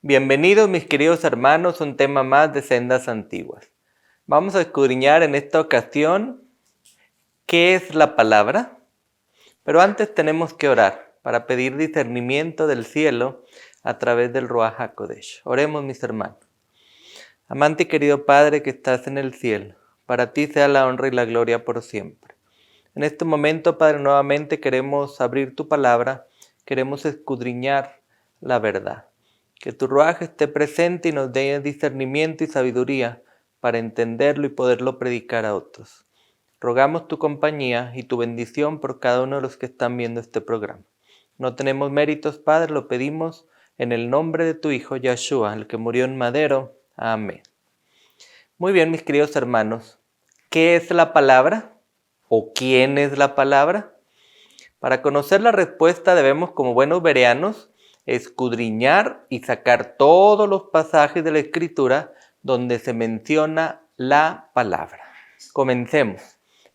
Bienvenidos mis queridos hermanos a un tema más de Sendas Antiguas. Vamos a escudriñar en esta ocasión qué es la palabra, pero antes tenemos que orar para pedir discernimiento del cielo a través del Ruach HaKodesh. Oremos mis hermanos. Amante y querido Padre que estás en el cielo, para ti sea la honra y la gloria por siempre. En este momento, Padre, nuevamente queremos abrir tu palabra, queremos escudriñar la verdad. Que tu Ruaj esté presente y nos dé discernimiento y sabiduría para entenderlo y poderlo predicar a otros. Rogamos tu compañía y tu bendición por cada uno de los que están viendo este programa. No tenemos méritos, Padre, lo pedimos en el nombre de tu Hijo Yahshua, el que murió en madero. Amén. Muy bien, mis queridos hermanos, ¿qué es la palabra? ¿O quién es la palabra? Para conocer la respuesta debemos, como buenos bereanos, escudriñar y sacar todos los pasajes de la Escritura donde se menciona la palabra. Comencemos.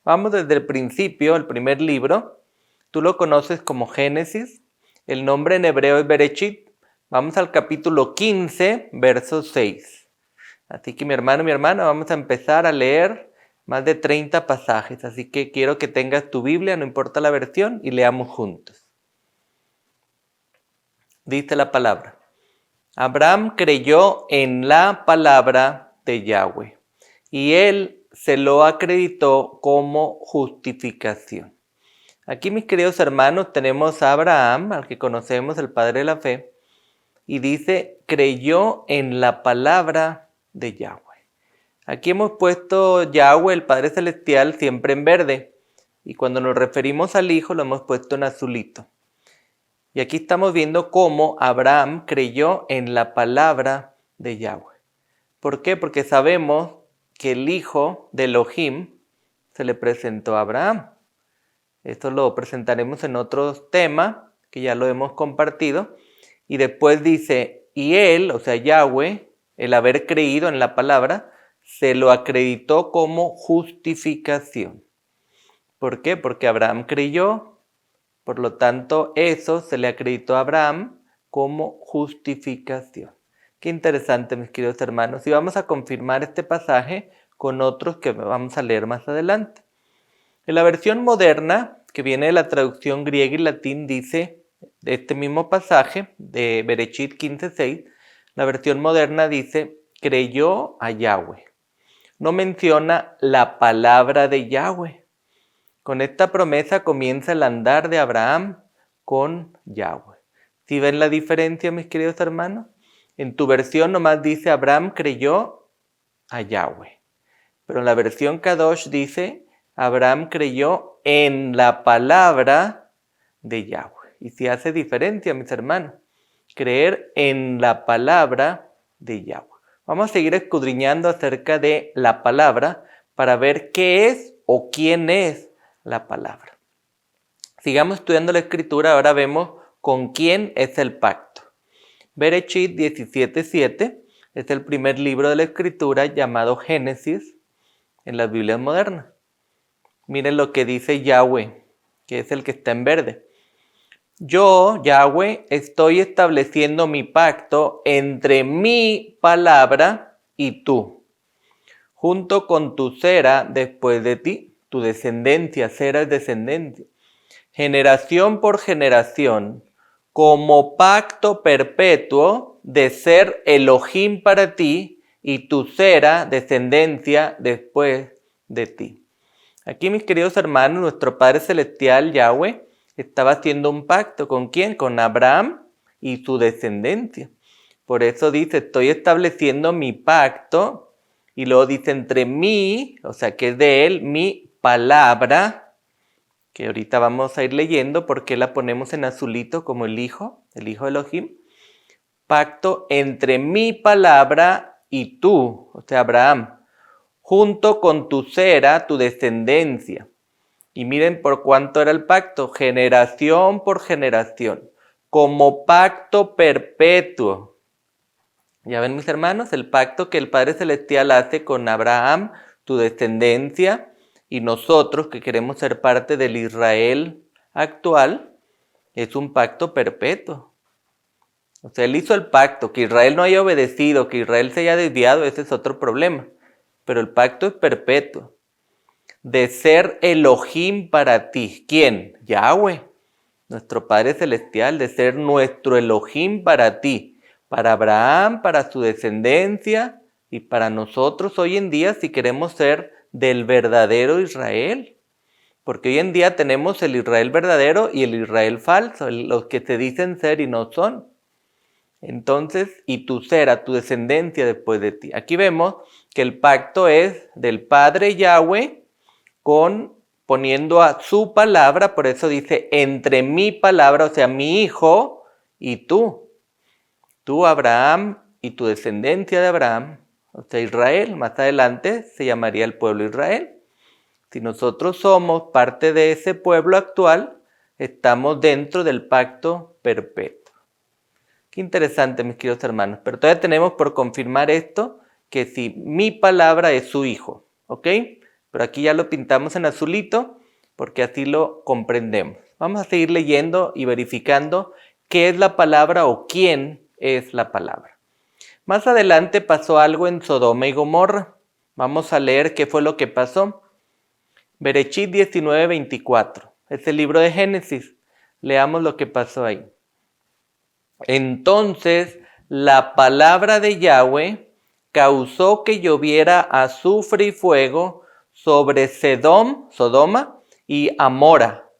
Vamos desde el principio, el primer libro. Tú lo conoces como Génesis. El nombre en hebreo es Bereshit. Vamos al capítulo 15, verso 6. Así que mi hermano, mi hermana, vamos a empezar a leer más de 30 pasajes. Así que quiero que tengas tu Biblia, no importa la versión, y leamos juntos. Dice la palabra: Abraham creyó en la palabra de Yahweh, y él se lo acreditó como justificación. Aquí, mis queridos hermanos, tenemos a Abraham, al que conocemos, el padre de la fe, y dice, creyó en la palabra de Yahweh. Aquí hemos puesto Yahweh, el Padre Celestial, siempre en verde, y cuando nos referimos al Hijo lo hemos puesto en azulito. Y aquí estamos viendo cómo Abraham creyó en la palabra de Yahweh. ¿Por qué? Porque sabemos que el Hijo de Elohim se le presentó a Abraham. Esto lo presentaremos en otro tema, que ya lo hemos compartido. Y después dice, y él, o sea Yahweh, el haber creído en la palabra, se lo acreditó como justificación. ¿Por qué? Porque Abraham creyó, por lo tanto eso se le acreditó a Abraham como justificación. Qué interesante, mis queridos hermanos. Y vamos a confirmar este pasaje con otros que vamos a leer más adelante. En la versión moderna, que viene de la traducción griega y latín, dice este mismo pasaje de Bereshit 15:6, la versión moderna dice, creyó a Yahweh. No menciona la palabra de Yahweh. Con esta promesa comienza el andar de Abraham con Yahweh. ¿Sí ven la diferencia, mis queridos hermanos? En tu versión nomás dice Abraham creyó a Yahweh. Pero en la versión Kadosh dice Abraham creyó en la palabra de Yahweh. Y si hace diferencia, mis hermanos, creer en la palabra de Yahweh. Vamos a seguir escudriñando acerca de la palabra para ver qué es o quién es la palabra. Sigamos estudiando la escritura, ahora vemos con quién es el pacto. Bereshit 17:7 es el primer libro de la escritura llamado Génesis en las Biblias modernas. Miren lo que dice Yahweh, que es el que está en verde. Yo, Yahweh, estoy estableciendo mi pacto entre mi palabra y tú, junto con tu Sera después de ti, tu descendencia, Sera es descendencia, generación por generación, como pacto perpetuo de ser Elohim para ti y tu Sera, descendencia después de ti. Aquí, mis queridos hermanos, nuestro Padre Celestial, Yahweh, estaba haciendo un pacto. ¿Con quién? Con Abraham y su descendencia. Por eso dice, estoy estableciendo mi pacto. Y luego dice, entre mí, o sea, que es de él, mi palabra, que ahorita vamos a ir leyendo porque la ponemos en azulito como el Hijo de Elohim. Pacto entre mi palabra y tú, o sea, Abraham, junto con tu Sera, tu descendencia. Y miren por cuánto era el pacto, generación por generación, como pacto perpetuo. Ya ven, mis hermanos, el pacto que el Padre Celestial hace con Abraham, tu descendencia, y nosotros que queremos ser parte del Israel actual, es un pacto perpetuo. O sea, él hizo el pacto, que Israel no haya obedecido, que Israel se haya desviado, ese es otro problema. Pero el pacto es perpetuo. De ser Elohim para ti. ¿Quién? Yahweh, nuestro Padre Celestial, de ser nuestro Elohim para ti. Para Abraham, para su descendencia y para nosotros hoy en día si queremos ser del verdadero Israel. Porque hoy en día tenemos el Israel verdadero y el Israel falso, los que se dicen ser y no son. Entonces, y tu ser, a tu descendencia después de ti. Aquí vemos que el pacto es del Padre Yahweh poniendo a su palabra, por eso dice, entre mi palabra, o sea, mi hijo y tú. Tú, Abraham, y tu descendencia de Abraham, o sea, Israel, más adelante se llamaría el pueblo Israel. Si nosotros somos parte de ese pueblo actual, estamos dentro del pacto perpetuo. Qué interesante, mis queridos hermanos. Pero todavía tenemos por confirmar esto, que si mi palabra es su hijo, ¿ok? Pero aquí ya lo pintamos en azulito, porque así lo comprendemos. Vamos a seguir leyendo y verificando qué es la palabra o quién es la palabra. Más adelante pasó algo en Sodoma y Gomorra. Vamos a leer qué fue lo que pasó. Berechit 19:24. Es el libro de Génesis. Leamos lo que pasó ahí. Entonces la palabra de Yahweh causó que lloviera azufre y fuego sobre Sodoma y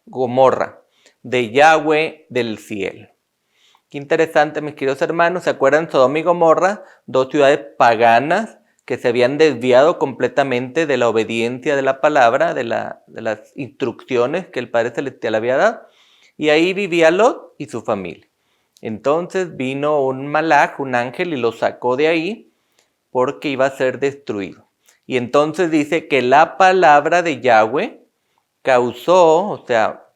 Gomorra, de Yahweh del cielo. Qué interesante, mis queridos hermanos. ¿Se acuerdan? Sodoma y Gomorra, dos ciudades paganas que se habían desviado completamente de la obediencia de la palabra, de las instrucciones que el Padre Celestial había dado. Y ahí vivía Lot y su familia. Entonces vino un malaj, un ángel, y lo sacó de ahí porque iba a ser destruido. Y entonces dice que la palabra de Yahweh causó, o sea,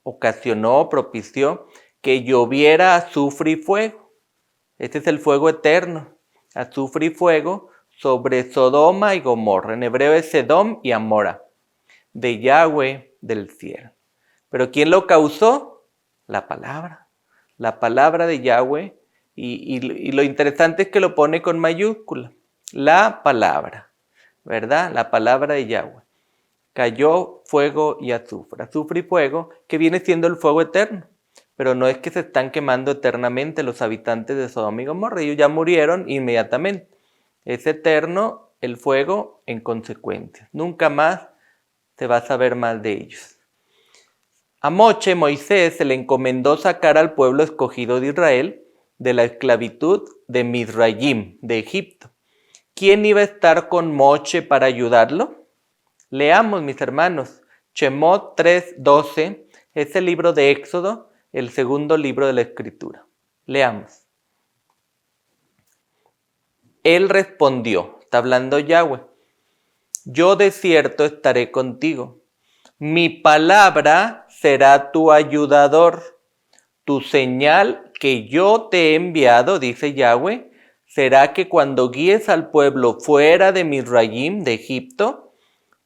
ocasionó, propició que lloviera azufre y fuego. Este es el fuego eterno, azufre y fuego sobre Sodoma y Gomorra. En hebreo es Sedom y Amora, de Yahweh del cielo. ¿Pero quién lo causó? La palabra de Yahweh. Y lo interesante es que lo pone con mayúscula. La palabra, ¿verdad? La palabra de Yahweh. Cayó fuego y azufre y fuego, que viene siendo el fuego eterno. Pero no es que se están quemando eternamente los habitantes de Sodoma y Gomorra, ellos ya murieron inmediatamente. Es eterno el fuego en consecuencia. Nunca más se va a saber más de ellos. A Moisés se le encomendó sacar al pueblo escogido de Israel de la esclavitud de Mizraim, de Egipto. ¿Quién iba a estar con Moche para ayudarlo? Leamos, mis hermanos, Shemot 3:12, es el libro de Éxodo, el segundo libro de la Escritura. Leamos. Él respondió, está hablando Yahweh, yo de cierto estaré contigo. Mi palabra será tu ayudador. Tu señal que yo te he enviado, dice Yahweh, será que cuando guíes al pueblo fuera de Mizraim, de Egipto,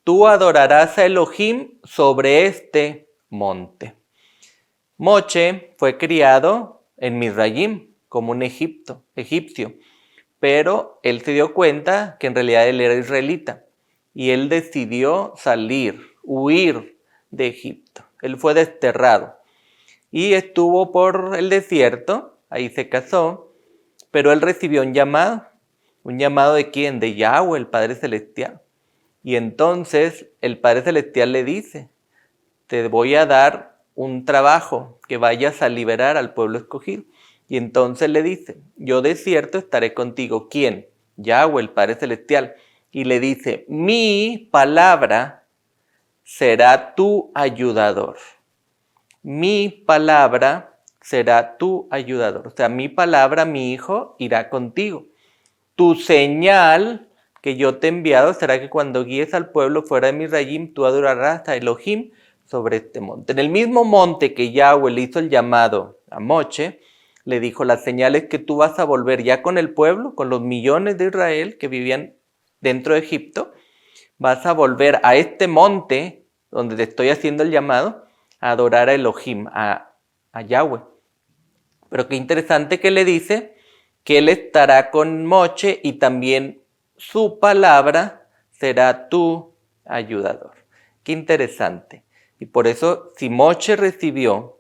tú adorarás a Elohim sobre este monte. Moche fue criado en Mizraim como un egipcio, pero él se dio cuenta que en realidad él era israelita y él decidió huir de Egipto. Él fue desterrado y estuvo por el desierto, ahí se casó, pero él recibió un llamado ¿de quién? De Yahweh, el Padre Celestial. Y entonces el Padre Celestial le dice, te voy a dar un trabajo, que vayas a liberar al pueblo escogido. Y entonces le dice, yo de cierto estaré contigo. ¿Quién? Yahweh, el Padre Celestial. Y le dice, mi palabra será tu ayudador. Mi palabra será tu ayudador. O sea, mi palabra, mi hijo, irá contigo. Tu señal que yo te he enviado será que cuando guíes al pueblo fuera de Mizraim, tú adorarás a Elohim sobre este monte. En el mismo monte que Yahweh le hizo el llamado a Moche, le dijo, las señales que tú vas a volver ya con el pueblo, con los millones de Israel que vivían dentro de Egipto, vas a volver a este monte donde te estoy haciendo el llamado, a adorar a Elohim, a Yahweh. Pero qué interesante que le dice que Él estará con Moche y también su palabra será tu ayudador. Qué interesante. Y por eso, si Moche recibió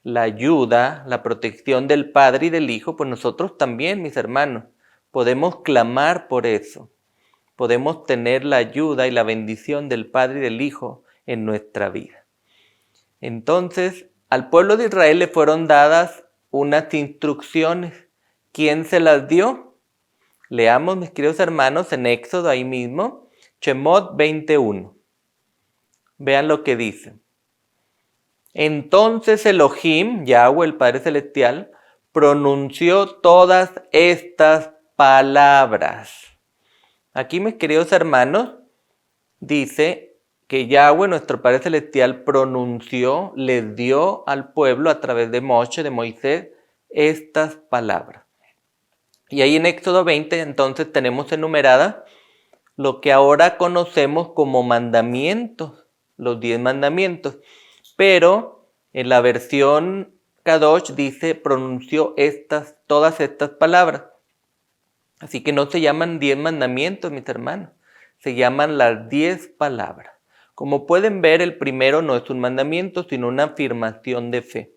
la ayuda, la protección del Padre y del Hijo, pues nosotros también, mis hermanos, podemos clamar por eso. Podemos tener la ayuda y la bendición del Padre y del Hijo en nuestra vida. Entonces, al pueblo de Israel le fueron dadas unas instrucciones. ¿Quién se las dio? Leamos, mis queridos hermanos, en Éxodo ahí mismo, Shemot 21. Vean lo que dice. Entonces Elohim, Yahweh, el Padre Celestial, pronunció todas estas palabras. Aquí, mis queridos hermanos, dice que Yahweh, nuestro Padre Celestial, pronunció, les dio al pueblo a través de Moshe, de Moisés, estas palabras. Y ahí en Éxodo 20, entonces tenemos enumerada lo que ahora conocemos como mandamientos, los 10 mandamientos. Pero en la versión Kadosh dice, pronunció todas estas palabras. Así que no se llaman 10 mandamientos, mis hermanos, se llaman las 10 palabras. Como pueden ver, el primero no es un mandamiento, sino una afirmación de fe.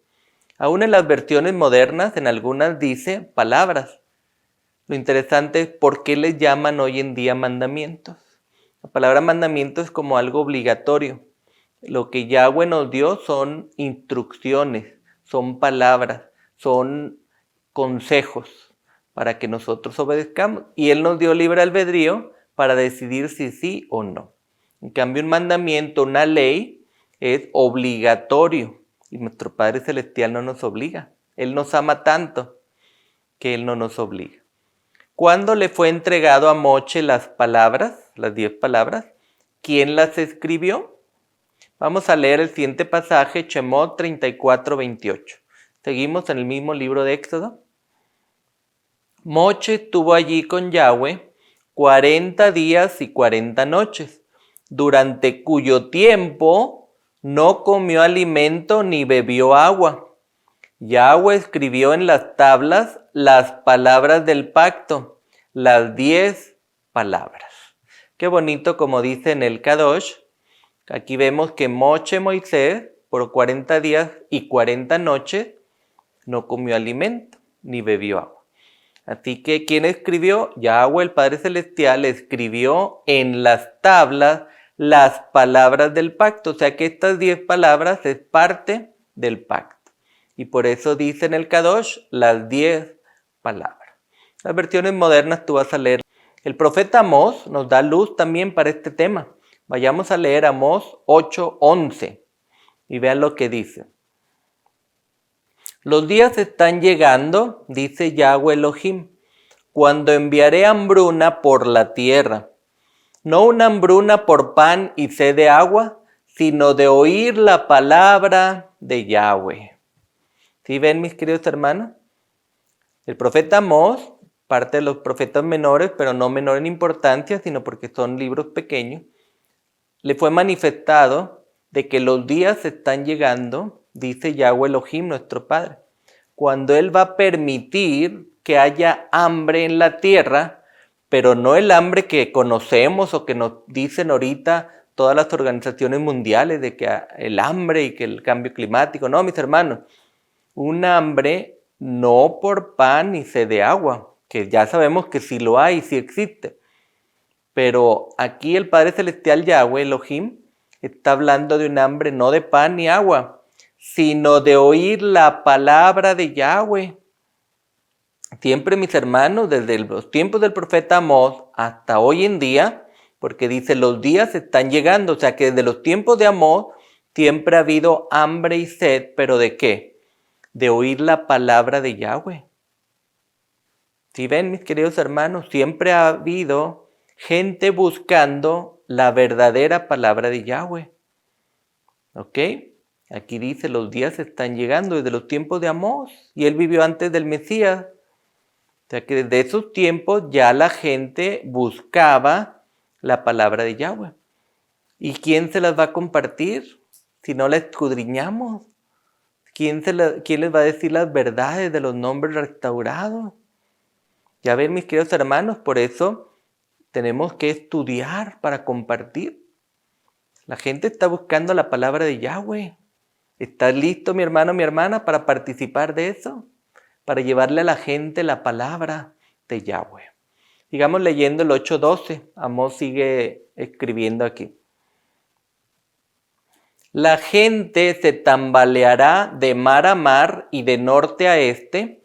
Aún en las versiones modernas, en algunas dice palabras. Lo interesante es por qué les llaman hoy en día mandamientos. La palabra mandamiento es como algo obligatorio. Lo que Yahweh nos dio son instrucciones, son palabras, son consejos para que nosotros obedezcamos. Y Él nos dio libre albedrío para decidir si sí o no. En cambio, un mandamiento, una ley, es obligatorio. Y nuestro Padre Celestial no nos obliga. Él nos ama tanto que Él no nos obliga. ¿Cuándo le fue entregado a Moche las palabras, las 10 palabras? ¿Quién las escribió? Vamos a leer el siguiente pasaje, Shemot 34, 28. Seguimos en el mismo libro de Éxodo. Moche estuvo allí con Yahweh 40 días y 40 noches, durante cuyo tiempo no comió alimento ni bebió agua. Yahweh escribió en las tablas las palabras del pacto, las 10 palabras. Qué bonito, como dice en el Kadosh. Aquí vemos que Moisés, por 40 días y 40 noches, no comió alimento ni bebió agua. Así que, ¿quién escribió? Yahweh, el Padre Celestial, escribió en las tablas las palabras del pacto. O sea que estas 10 palabras es parte del pacto. Y por eso dice en el Kadosh las 10 palabras. Las versiones modernas tú vas a leer. El profeta Amós nos da luz también para este tema. Vayamos a leer Amós 8:11 y vean lo que dice. Los días están llegando, dice Yahweh Elohim, cuando enviaré hambruna por la tierra. No una hambruna por pan y sed de agua, sino de oír la palabra de Yahweh. ¿Sí ven, mis queridos hermanos? El profeta Amós, parte de los profetas menores, pero no menor en importancia, sino porque son libros pequeños, le fue manifestado de que los días están llegando, dice Yahweh Elohim, nuestro Padre, cuando Él va a permitir que haya hambre en la tierra, pero no el hambre que conocemos o que nos dicen ahorita todas las organizaciones mundiales de que el hambre y que el cambio climático. No, mis hermanos, un hambre no por pan ni sed de agua, que ya sabemos que sí lo hay, sí existe. Pero aquí el Padre Celestial Yahweh Elohim está hablando de un hambre no de pan ni agua, sino de oír la palabra de Yahweh. Siempre, mis hermanos, desde los tiempos del profeta Amós hasta hoy en día, porque dice los días están llegando, o sea que desde los tiempos de Amós siempre ha habido hambre y sed, pero ¿de qué? De oír la palabra de Yahweh. Si ven, mis queridos hermanos, siempre ha habido gente buscando la verdadera palabra de Yahweh. ¿Ok? Aquí dice, los días están llegando desde los tiempos de Amós, y él vivió antes del Mesías. O sea que desde esos tiempos ya la gente buscaba la palabra de Yahweh. ¿Y quién se las va a compartir si no la escudriñamos? ¿quién les va a decir las verdades de los nombres restaurados? Ya ven, mis queridos hermanos, por eso tenemos que estudiar para compartir. La gente está buscando la palabra de Yahweh. ¿Estás listo, mi hermano, mi hermana, para participar de eso? Para llevarle a la gente la palabra de Yahweh. Sigamos leyendo el 8:12. Amós sigue escribiendo aquí. La gente se tambaleará de mar a mar y de norte a este,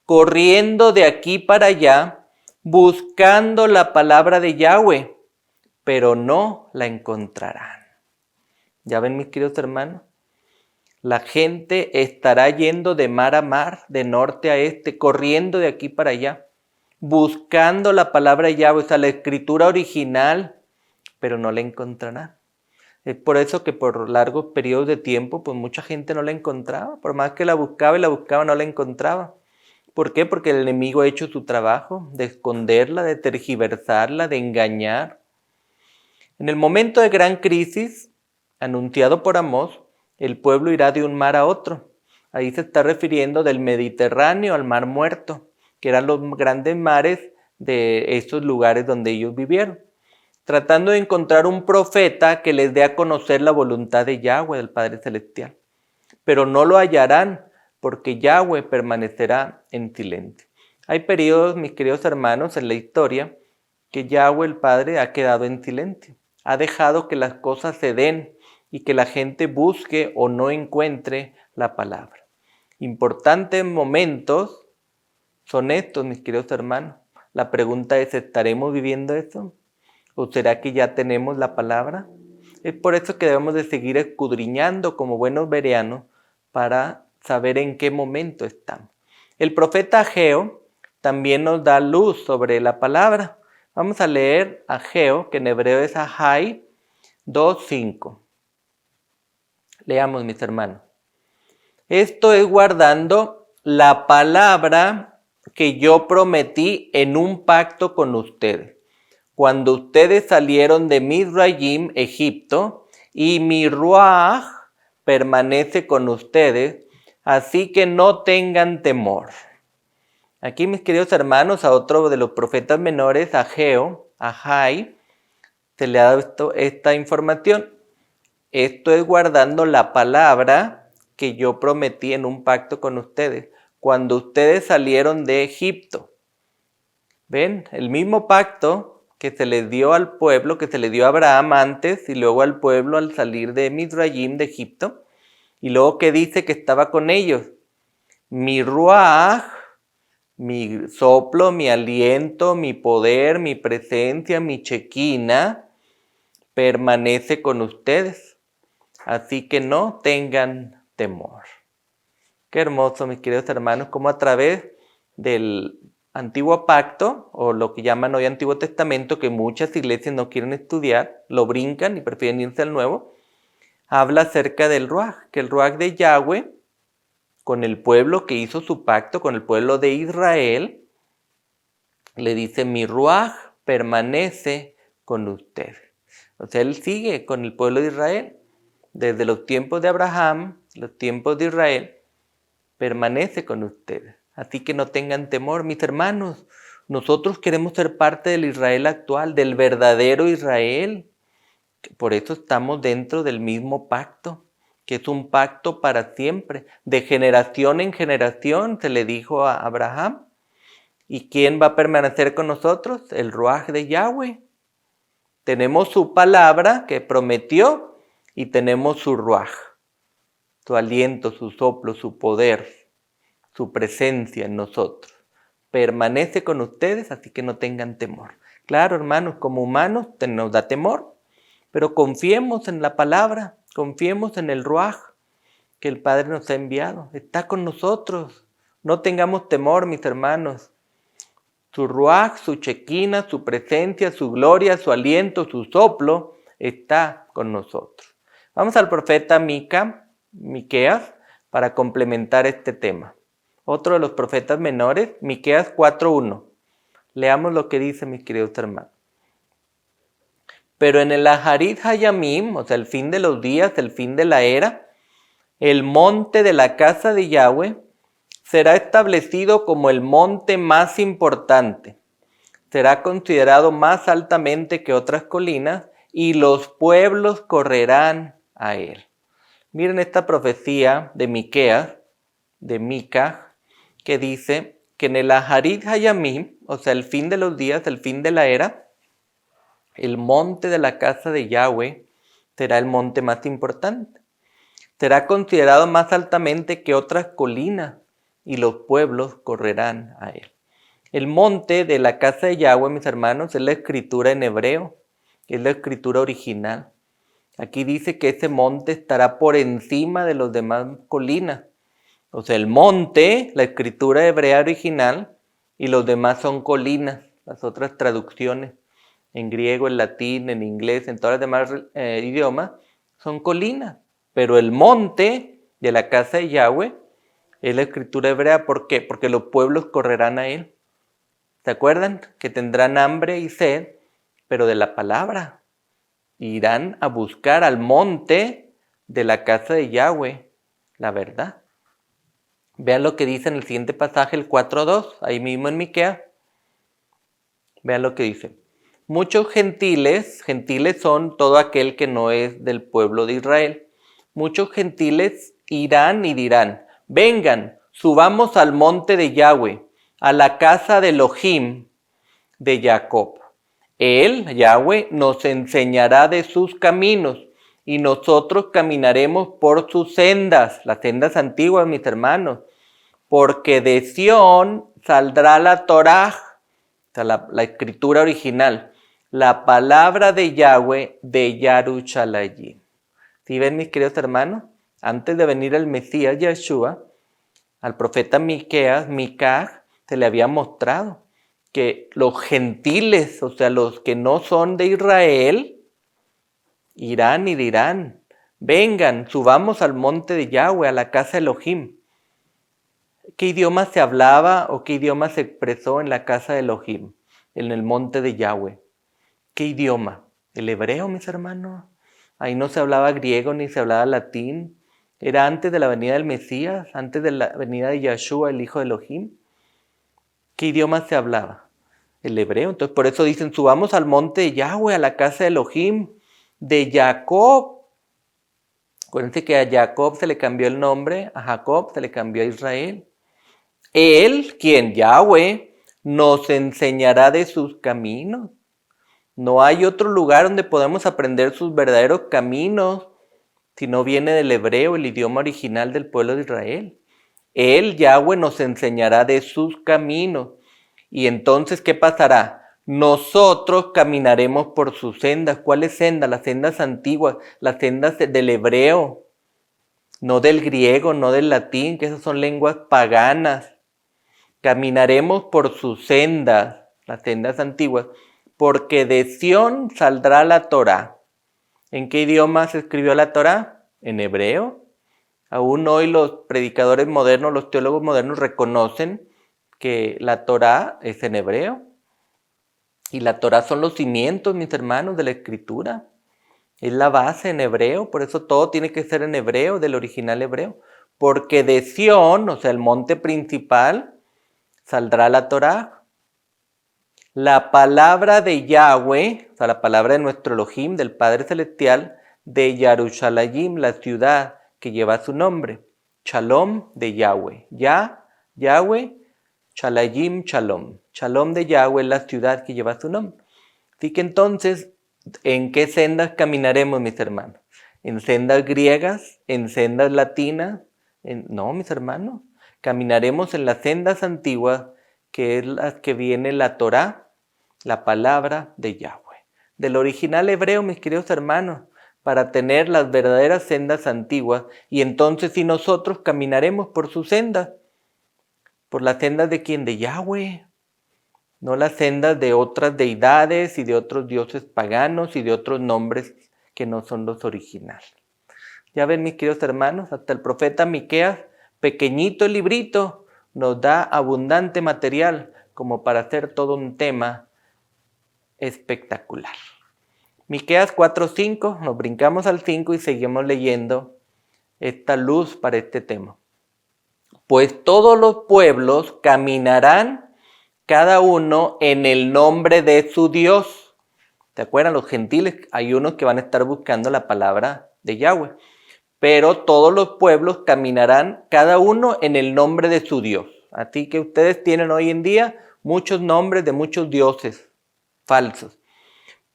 corriendo de aquí para allá, buscando la palabra de Yahweh, pero no la encontrarán. ¿Ya ven, mis queridos hermanos? La gente estará yendo de mar a mar, de norte a este, corriendo de aquí para allá, buscando la palabra de Yahweh, o sea, la escritura original, pero no la encontrarán. Es por eso que por largos periodos de tiempo, pues mucha gente no la encontraba. Por más que la buscaba y la buscaba, no la encontraba. ¿Por qué? Porque el enemigo ha hecho su trabajo de esconderla, de tergiversarla, de engañar. En el momento de gran crisis, anunciado por Amós, el pueblo irá de un mar a otro. Ahí se está refiriendo del Mediterráneo al Mar Muerto, que eran los grandes mares de estos lugares donde ellos vivieron, tratando de encontrar un profeta que les dé a conocer la voluntad de Yahweh, del Padre Celestial. Pero no lo hallarán, porque Yahweh permanecerá en silencio. Hay periodos, mis queridos hermanos, en la historia, que Yahweh, el Padre, ha quedado en silencio. Ha dejado que las cosas se den y que la gente busque o no encuentre la palabra. Importantes momentos son estos, mis queridos hermanos. La pregunta es, ¿estaremos viviendo eso? ¿O será que ya tenemos la palabra? Es por eso que debemos de seguir escudriñando como buenos bereanos para saber en qué momento estamos. El profeta Ageo también nos da luz sobre la palabra. Vamos a leer Ageo, que en hebreo es Ahai 2:5. Leamos, mis hermanos. Esto es guardando la palabra que yo prometí en un pacto con ustedes, cuando ustedes salieron de Mizraim, Egipto, y mi ruaj permanece con ustedes, así que no tengan temor. Aquí, mis queridos hermanos, a otro de los profetas menores, Ageo, Ahai, se le ha dado esta información. Esto es guardando la palabra que yo prometí en un pacto con ustedes, cuando ustedes salieron de Egipto. ¿Ven? El mismo pacto que se les dio al pueblo, que se le dio a Abraham antes y luego al pueblo al salir de Mizraim, de Egipto, y luego que dice que estaba con ellos. Mi ruaj, mi soplo, mi aliento, mi poder, mi presencia, mi chequina, permanece con ustedes. Así que no tengan temor. Qué hermoso, mis queridos hermanos, como a través del Antiguo Pacto, o lo que llaman hoy Antiguo Testamento, que muchas iglesias no quieren estudiar, lo brincan y prefieren irse al Nuevo, habla acerca del Ruaj, que el Ruaj de Yahweh, con el pueblo que hizo su pacto, con el pueblo de Israel, le dice, mi Ruaj permanece con ustedes. O sea, él sigue con el pueblo de Israel. Desde los tiempos de Abraham, los tiempos de Israel, permanece con ustedes. Así que no tengan temor, mis hermanos. Nosotros queremos ser parte del Israel actual, del verdadero Israel. Por eso estamos dentro del mismo pacto, que es un pacto para siempre. De generación en generación se le dijo a Abraham. ¿Y quién va a permanecer con nosotros? El Ruaj de Yahweh. Tenemos su palabra que prometió y tenemos su Ruaj, su aliento, su soplo, su poder, su presencia en nosotros. Permanece con ustedes, así que no tengan temor. Claro, hermanos, como humanos nos da temor, pero confiemos en la palabra, confiemos en el Ruaj que el Padre nos ha enviado. Está con nosotros. No tengamos temor, mis hermanos. Su Ruaj, su chequina, su presencia, su gloria, su aliento, su soplo, está con nosotros. Vamos al profeta Miqueas, para complementar este tema. Otro de los profetas menores, Miqueas 4:1. Leamos lo que dice, mis queridos hermanos. Pero en el Aharit Hayamim, o sea, el fin de los días, el fin de la era, El monte de la casa de Yahweh será establecido como el monte más importante. Será considerado más altamente que otras colinas y los pueblos correrán a él. Miren esta profecía de Miqueas, de Mica, que dice que en el Aharit Hayamim, o sea, el fin de los días, el fin de la era, el monte de la casa de Yahweh será el monte más importante. Será considerado más altamente que otras colinas y los pueblos correrán a él. El monte de la casa de Yahweh, mis hermanos, es la escritura en hebreo, es la escritura original. Aquí dice que ese monte estará por encima de los demás colinas. O sea, el monte, la escritura hebrea original, y los demás son colinas, las otras traducciones, en griego, en latín, en inglés, en todas las demás idiomas, son colinas. Pero el monte de la casa de Yahweh es la escritura hebrea. ¿Por qué? Porque los pueblos correrán a él. ¿Se acuerdan? Que tendrán hambre y sed, pero de la palabra. Irán a buscar al monte de la casa de Yahweh, la verdad. Vean lo que dice en el siguiente pasaje, el 4.2, ahí mismo en Miqueas. Vean lo que dice. Muchos gentiles son todo aquel que no es del pueblo de Israel. Muchos gentiles irán y dirán, vengan, subamos al monte de Yahweh, a la casa de Elohim de Jacob. Él, Yahweh, nos enseñará de sus caminos y nosotros caminaremos por sus sendas, las sendas antiguas, mis hermanos, porque de Sión saldrá la Torá, o sea, la escritura original, la palabra de Yahweh de Yarushalayim. ¿Sí ven, mis queridos hermanos? Antes de venir el Mesías Yeshua, al profeta Miqueas, se le había mostrado que los gentiles, o sea, los que no son de Israel, irán y dirán, vengan, subamos al monte de Yahweh, a la casa de Elohim. ¿Qué idioma se hablaba o qué idioma se expresó en la casa de Elohim, en el monte de Yahweh? ¿Qué idioma? El hebreo, mis hermanos. Ahí no se hablaba griego ni se hablaba latín. Era antes de la venida del Mesías, antes de la venida de Yeshua, el hijo de Elohim. ¿Qué idioma se hablaba? El hebreo. Entonces por eso dicen, subamos al monte de Yahweh, a la casa de Elohim, de Jacob. Acuérdense que a Jacob se le cambió el nombre, a Jacob se le cambió a Israel. Él, quien Yahweh, nos enseñará de sus caminos. No hay otro lugar donde podamos aprender sus verdaderos caminos si no viene del hebreo, el idioma original del pueblo de Israel. Él, Yahweh, nos enseñará de sus caminos. Y entonces, ¿qué pasará? Nosotros caminaremos por sus sendas. ¿Cuáles sendas? Las sendas antiguas, las sendas del hebreo, no del griego, no del latín, que esas son lenguas paganas. Caminaremos por sus sendas, las sendas antiguas, porque de Sión saldrá la Torá. ¿En qué idioma se escribió la Torá? En hebreo. Aún hoy los predicadores modernos, los teólogos modernos reconocen que la Torá es en hebreo. Y la Torá son los cimientos, mis hermanos, de la escritura. Es la base en hebreo, por eso todo tiene que ser en hebreo, del original hebreo. Porque de Sión, o sea, el monte principal, saldrá la Torá. La palabra de Yahweh, o sea, la palabra de nuestro Elohim, del Padre Celestial, de Yarushalayim, la ciudad que lleva su nombre. Shalom de Yahweh. Yahweh, Shalayim, Shalom. Shalom de Yahweh es la ciudad que lleva su nombre. Así que entonces, ¿en qué sendas caminaremos, mis hermanos? ¿En sendas griegas? ¿En sendas latinas? No, mis hermanos. Caminaremos en las sendas antiguas, que es las que viene la Torá, la palabra de Yahweh. Del original hebreo, mis queridos hermanos, para tener las verdaderas sendas antiguas, y entonces si nosotros caminaremos por sus sendas, por las sendas de quién, de Yahweh, no las sendas de otras deidades y de otros dioses paganos y de otros nombres que no son los originales. Ya ven, mis queridos hermanos, hasta el profeta Miqueas, pequeñito el librito, nos da abundante material como para hacer todo un tema espectacular. Miqueas 4:5, nos brincamos al 5 y seguimos leyendo esta luz para este tema. Pues todos los pueblos caminarán cada uno en el nombre de su Dios. ¿Te acuerdan? Los gentiles, hay unos que van a estar buscando la palabra de Yahweh. Pero todos los pueblos caminarán cada uno en el nombre de su Dios. Así que ustedes tienen hoy en día muchos nombres de muchos dioses falsos.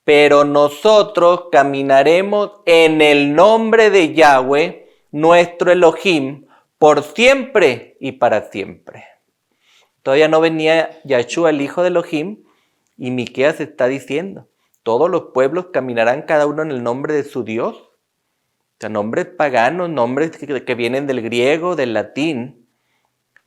Pero nosotros caminaremos en el nombre de Yahweh, nuestro Elohim, por siempre y para siempre. Todavía no venía Yahshua, el hijo de Elohim, y Miqueas está diciendo, todos los pueblos caminarán cada uno en el nombre de su Dios. O sea, nombres paganos, nombres que vienen del griego, del latín.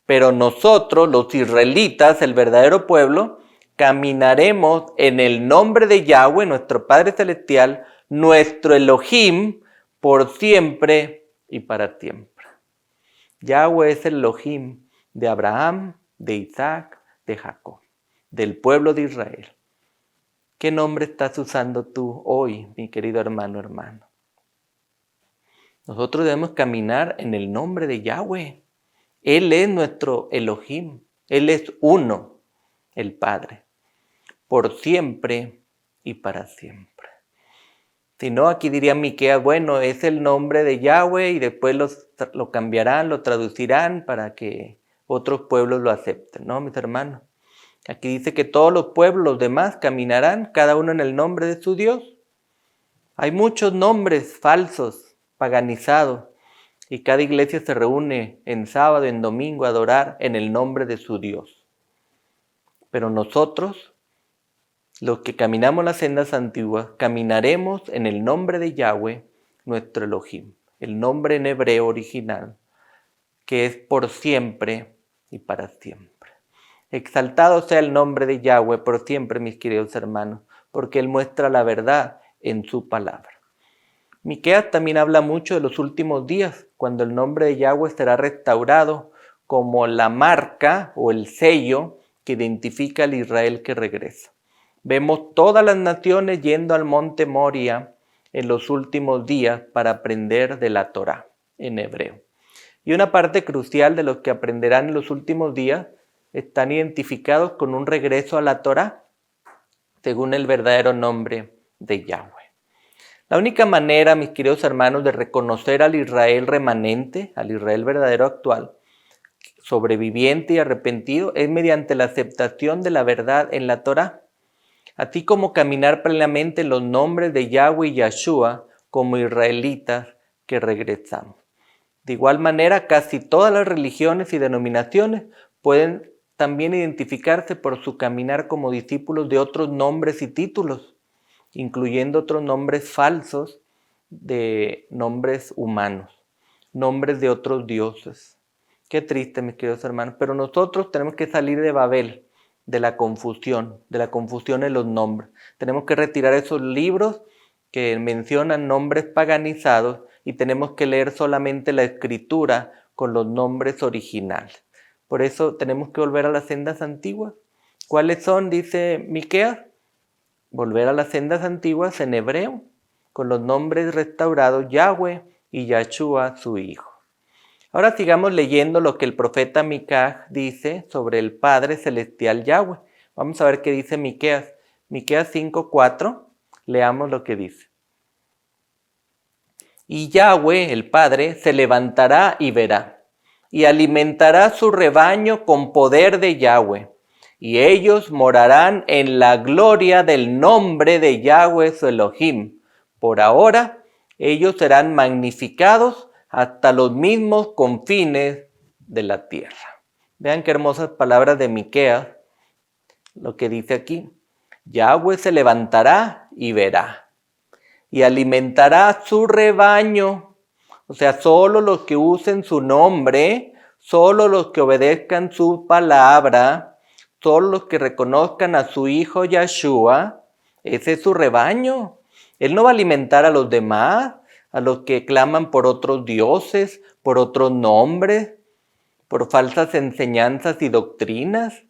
Pero nosotros, los israelitas, el verdadero pueblo, caminaremos en el nombre de Yahweh, nuestro Padre Celestial, nuestro Elohim, por siempre y para siempre. Yahweh es el Elohim de Abraham, de Isaac, de Jacob, del pueblo de Israel. ¿Qué nombre estás usando tú hoy, mi querido hermano, hermano? Nosotros debemos caminar en el nombre de Yahweh. Él es nuestro Elohim. Él es uno, el Padre, por siempre y para siempre. Si no, aquí diría Miqueas, bueno, es el nombre de Yahweh y después lo cambiarán, lo traducirán para que otros pueblos lo acepten. No, mis hermanos. Aquí dice que todos los pueblos, los demás, caminarán cada uno en el nombre de su Dios. Hay muchos nombres falsos, paganizados, y cada iglesia se reúne en sábado, en domingo, a adorar en el nombre de su Dios. Pero nosotros, los que caminamos las sendas antiguas, caminaremos en el nombre de Yahweh, nuestro Elohim, el nombre en hebreo original, que es por siempre y para siempre. Exaltado sea el nombre de Yahweh por siempre, mis queridos hermanos, porque Él muestra la verdad en su palabra. Miqueas también habla mucho de los últimos días, cuando el nombre de Yahweh será restaurado como la marca o el sello que identifica al Israel que regresa. Vemos todas las naciones yendo al monte Moria en los últimos días para aprender de la Torá en hebreo. Y una parte crucial de los que aprenderán en los últimos días están identificados con un regreso a la Torá, según el verdadero nombre de Yahweh. La única manera, mis queridos hermanos, de reconocer al Israel remanente, al Israel verdadero actual, sobreviviente y arrepentido, es mediante la aceptación de la verdad en la Torá, así como caminar plenamente en los nombres de Yahweh y Yahshua como israelitas que regresamos. De igual manera, casi todas las religiones y denominaciones pueden también identificarse por su caminar como discípulos de otros nombres y títulos, incluyendo otros nombres falsos de nombres humanos, nombres de otros dioses. Qué triste, mis queridos hermanos, pero nosotros tenemos que salir de Babel, de la confusión en los nombres. Tenemos que retirar esos libros que mencionan nombres paganizados y tenemos que leer solamente la escritura con los nombres originales. Por eso tenemos que volver a las sendas antiguas. ¿Cuáles son? Dice Miqueas. Volver a las sendas antiguas en hebreo, con los nombres restaurados Yahweh y Yahshua, su hijo. Ahora sigamos leyendo lo que el profeta Miqueas dice sobre el Padre Celestial Yahweh. Vamos a ver qué dice Miqueas. Miqueas 5:4, leamos lo que dice. Y Yahweh, el Padre, se levantará y verá, y alimentará su rebaño con poder de Yahweh, y ellos morarán en la gloria del nombre de Yahweh su Elohim. Por ahora, ellos serán magnificados hasta los mismos confines de la tierra. Vean qué hermosas palabras de Miqueas, lo que dice aquí. Yahweh se levantará y verá, y alimentará su rebaño. O sea, solo los que usen su nombre, solo los que obedezcan su palabra, solo los que reconozcan a su hijo Yahshua, ese es su rebaño. Él no va a alimentar a los demás, a los que claman por otros dioses, por otros nombres, por falsas enseñanzas y doctrinas.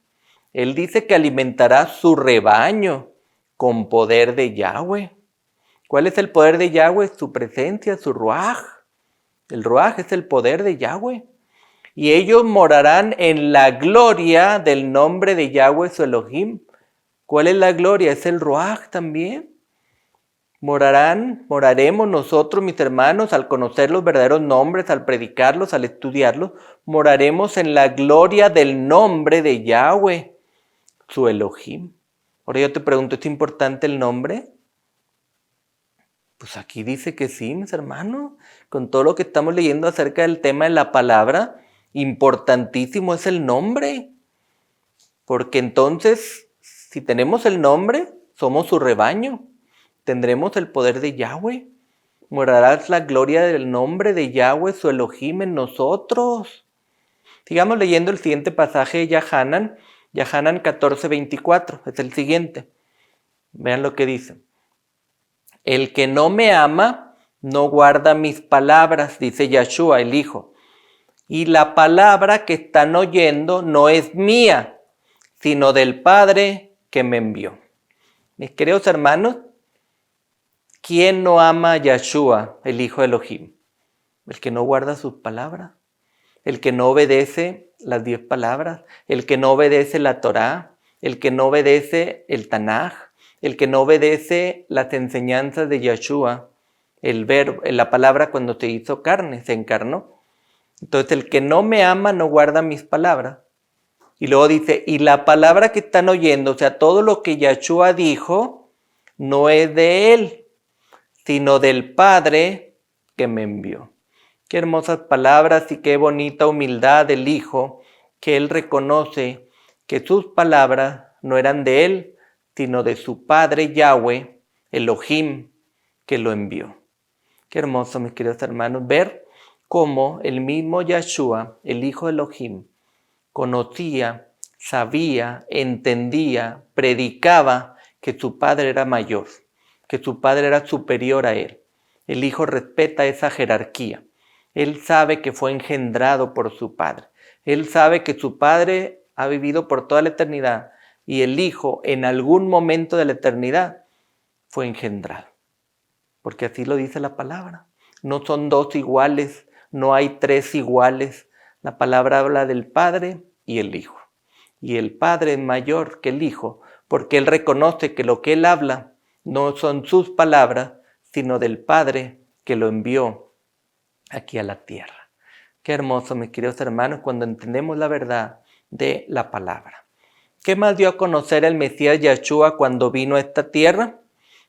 Él dice que alimentará su rebaño con poder de Yahweh. ¿Cuál es el poder de Yahweh? Su presencia, su ruaj. El Ruaj es el poder de Yahweh. Y ellos morarán en la gloria del nombre de Yahweh su Elohim. ¿Cuál es la gloria? Es el Ruaj también. Moraremos nosotros, mis hermanos, al conocer los verdaderos nombres, al predicarlos, al estudiarlos, moraremos en la gloria del nombre de Yahweh, su Elohim. Ahora yo te pregunto, ¿es importante el nombre? Pues aquí dice que sí, mis hermanos. Con todo lo que estamos leyendo acerca del tema de la palabra, importantísimo es el nombre. Porque entonces, si tenemos el nombre, somos su rebaño. Tendremos el poder de Yahweh. Morará la gloria del nombre de Yahweh, su Elohim, en nosotros. Sigamos leyendo el siguiente pasaje de Yahanan 14:24. Es el siguiente. Vean lo que dice. El que no me ama, no guarda mis palabras, dice Yahshua, el Hijo. Y la palabra que están oyendo no es mía, sino del Padre que me envió. Mis queridos hermanos, ¿quién no ama a Yahshua, el Hijo de Elohim? El que no guarda sus palabras, el que no obedece las 10 palabras, el que no obedece la Torá, el que no obedece el Tanaj, el que no obedece las enseñanzas de Yahshua, el verbo, la palabra cuando se hizo carne, se encarnó. Entonces el que no me ama no guarda mis palabras. Y luego dice, y la palabra que están oyendo, o sea, todo lo que Yahshua dijo, no es de él, sino del Padre que me envió. Qué hermosas palabras y qué bonita humildad del Hijo, que él reconoce que sus palabras no eran de él, sino de su Padre Yahweh, Elohim, que lo envió. Qué hermoso, mis queridos hermanos, ver cómo el mismo Yahshua, el Hijo de Elohim, conocía, sabía, entendía, predicaba que su Padre era mayor, que su Padre era superior a él. El Hijo respeta esa jerarquía. Él sabe que fue engendrado por su Padre. Él sabe que su Padre ha vivido por toda la eternidad y el Hijo en algún momento de la eternidad fue engendrado. Porque así lo dice la palabra. No son dos iguales, no hay tres iguales. La palabra habla del Padre y el Hijo. Y el Padre es mayor que el Hijo, porque Él reconoce que lo que Él habla no son sus palabras, sino del Padre que lo envió aquí a la tierra. Qué hermoso, mis queridos hermanos, cuando entendemos la verdad de la palabra. ¿Qué más dio a conocer el Mesías Yahshua cuando vino a esta tierra?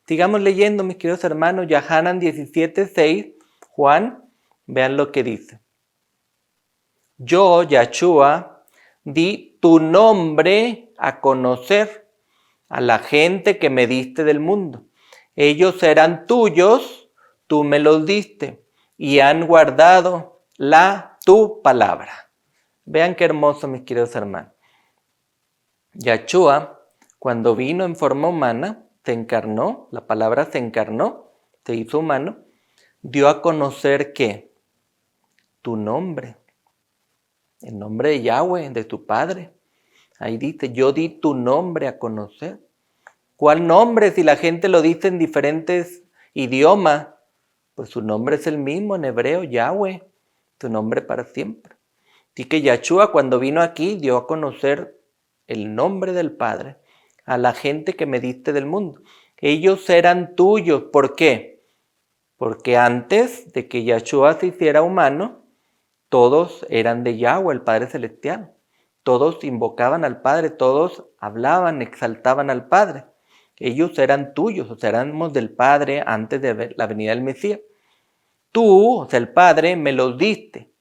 Sigamos leyendo, mis queridos hermanos, Yahanan 17:6, Juan, vean lo que dice. Yo, Yahshua, di tu nombre a conocer a la gente que me diste del mundo. Ellos serán tuyos, tú me los diste, y han guardado tu palabra. Vean qué hermoso, mis queridos hermanos. Yahshua, cuando vino en forma humana, se encarnó, la palabra se encarnó, se hizo humano, dio a conocer ¿qué? Tu nombre, el nombre de Yahweh, de tu Padre. Ahí dice, yo di tu nombre a conocer. ¿Cuál nombre? Si la gente lo dice en diferentes idiomas, pues su nombre es el mismo en hebreo, Yahweh, tu nombre para siempre. Así que Yahshua cuando vino aquí dio a conocer el nombre del Padre a la gente que me diste del mundo. Ellos eran tuyos. ¿Por qué? Porque antes de que Yahshua se hiciera humano, todos eran de Yahweh, el Padre Celestial. Todos invocaban al Padre, todos hablaban, exaltaban al Padre. Ellos eran tuyos, o sea, éramos del Padre antes de la venida del Mesías. Tú, o sea, el Padre, me los diste.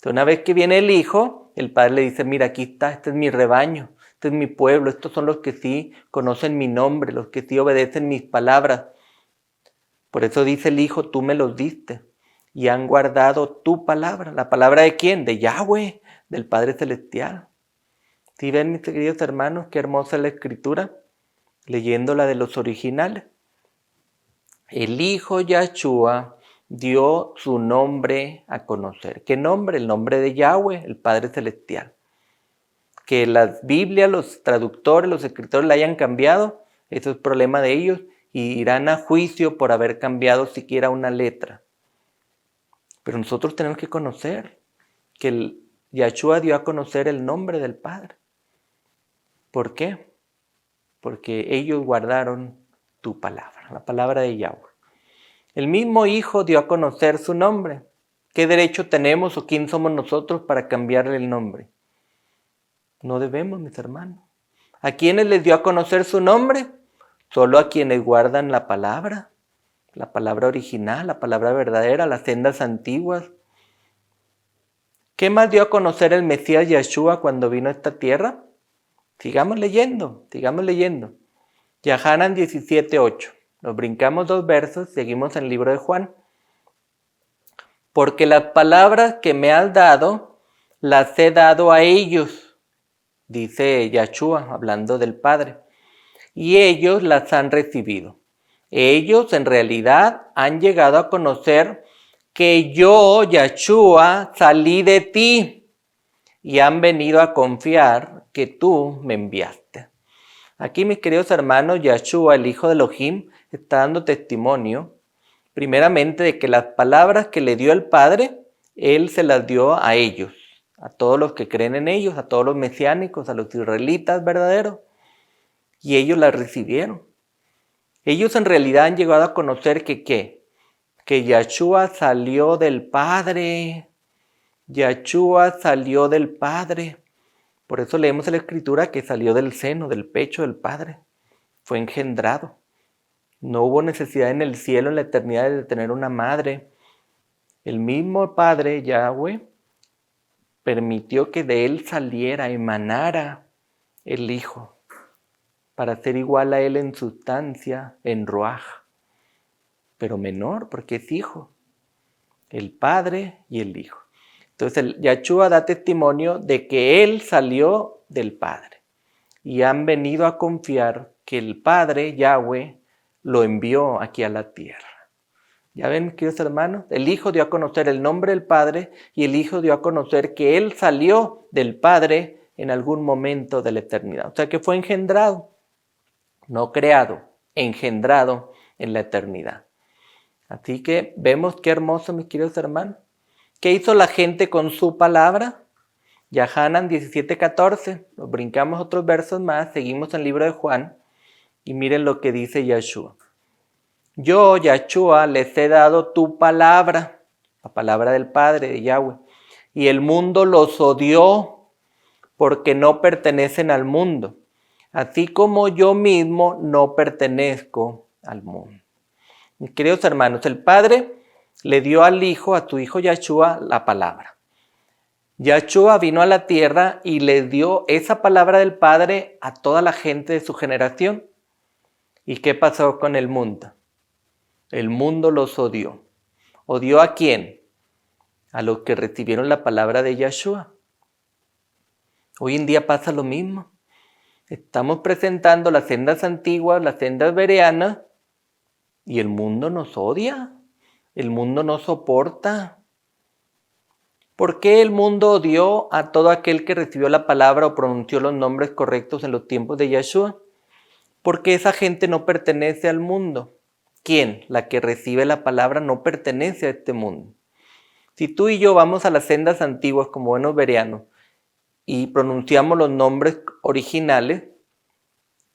Entonces, una vez que viene el Hijo, el Padre le dice, mira, aquí está, este es mi rebaño, este es mi pueblo, estos son los que sí conocen mi nombre, los que sí obedecen mis palabras. Por eso dice el Hijo, tú me los diste y han guardado tu palabra. ¿La palabra de quién? De Yahweh, del Padre Celestial. ¿Sí ven, mis queridos hermanos, qué hermosa es la Escritura? Leyendo la de los originales. El Hijo Yahshua dio su nombre a conocer. ¿Qué nombre? El nombre de Yahweh, el Padre Celestial. Que las Biblias, los traductores, los escritores la hayan cambiado, eso es problema de ellos y irán a juicio por haber cambiado siquiera una letra. Pero nosotros tenemos que conocer que Yahshua dio a conocer el nombre del Padre. ¿Por qué? Porque ellos guardaron tu palabra, la palabra de Yahweh. El mismo Hijo dio a conocer su nombre. ¿Qué derecho tenemos o quién somos nosotros para cambiarle el nombre? No debemos, mis hermanos. ¿A quiénes les dio a conocer su nombre? Solo a quienes guardan la palabra original, la palabra verdadera, las sendas antiguas. ¿Qué más dio a conocer el Mesías Yahshua cuando vino a esta tierra? Sigamos leyendo. Yahanan 17:8. Nos brincamos 2 versos, seguimos en el libro de Juan. Porque las palabras que me has dado, las he dado a ellos, dice Yahshua, hablando del Padre, y ellos las han recibido. Ellos en realidad han llegado a conocer que yo, Yahshua, salí de ti y han venido a confiar que tú me enviaste. Aquí, mis queridos hermanos, Yahshua, el Hijo de Elohim, está dando testimonio, primeramente, de que las palabras que le dio el Padre, Él se las dio a ellos, a todos los que creen en ellos, a todos los mesiánicos, a los israelitas verdaderos, y ellos las recibieron. Ellos en realidad han llegado a conocer que Yahshua salió del Padre. Yahshua salió del Padre. Por eso leemos en la Escritura que salió del seno, del pecho del Padre. Fue engendrado. No hubo necesidad en el cielo, en la eternidad, de tener una madre. El mismo Padre, Yahweh, permitió que de él saliera, emanara el Hijo, para ser igual a él en sustancia, en ruaj, pero menor porque es Hijo, el Padre y el Hijo. Entonces Yahshua da testimonio de que él salió del Padre y han venido a confiar que el Padre, Yahweh, lo envió aquí a la tierra. Ya ven, queridos hermanos, el Hijo dio a conocer el nombre del Padre y el Hijo dio a conocer que él salió del Padre en algún momento de la eternidad. O sea que fue engendrado. No creado, engendrado en la eternidad. Así que vemos qué hermoso, mis queridos hermanos. ¿Qué hizo la gente con su palabra? Yahanan 17:14. Nos brincamos otros versos más, seguimos en el libro de Juan y miren lo que dice Yahshua. Yo, Yahshua, les he dado tu palabra, la palabra del Padre, de Yahweh, y el mundo los odió porque no pertenecen al mundo, así como yo mismo no pertenezco al mundo. Mis queridos hermanos, el Padre le dio al Hijo, a tu Hijo Yahshua, la palabra. Yahshua vino a la tierra y le dio esa palabra del Padre a toda la gente de su generación. ¿Y qué pasó con el mundo? El mundo los odió. ¿Odió a quién? A los que recibieron la palabra de Yahshua. Hoy en día pasa lo mismo. Estamos presentando las sendas antiguas, las sendas bereanas, y el mundo nos odia. El mundo no soporta. ¿Por qué el mundo odió a todo aquel que recibió la palabra o pronunció los nombres correctos en los tiempos de Yahshua? Porque esa gente no pertenece al mundo. ¿Quién? La que recibe la palabra no pertenece a este mundo. Si tú y yo vamos a las sendas antiguas como buenos bereanos y pronunciamos los nombres originales,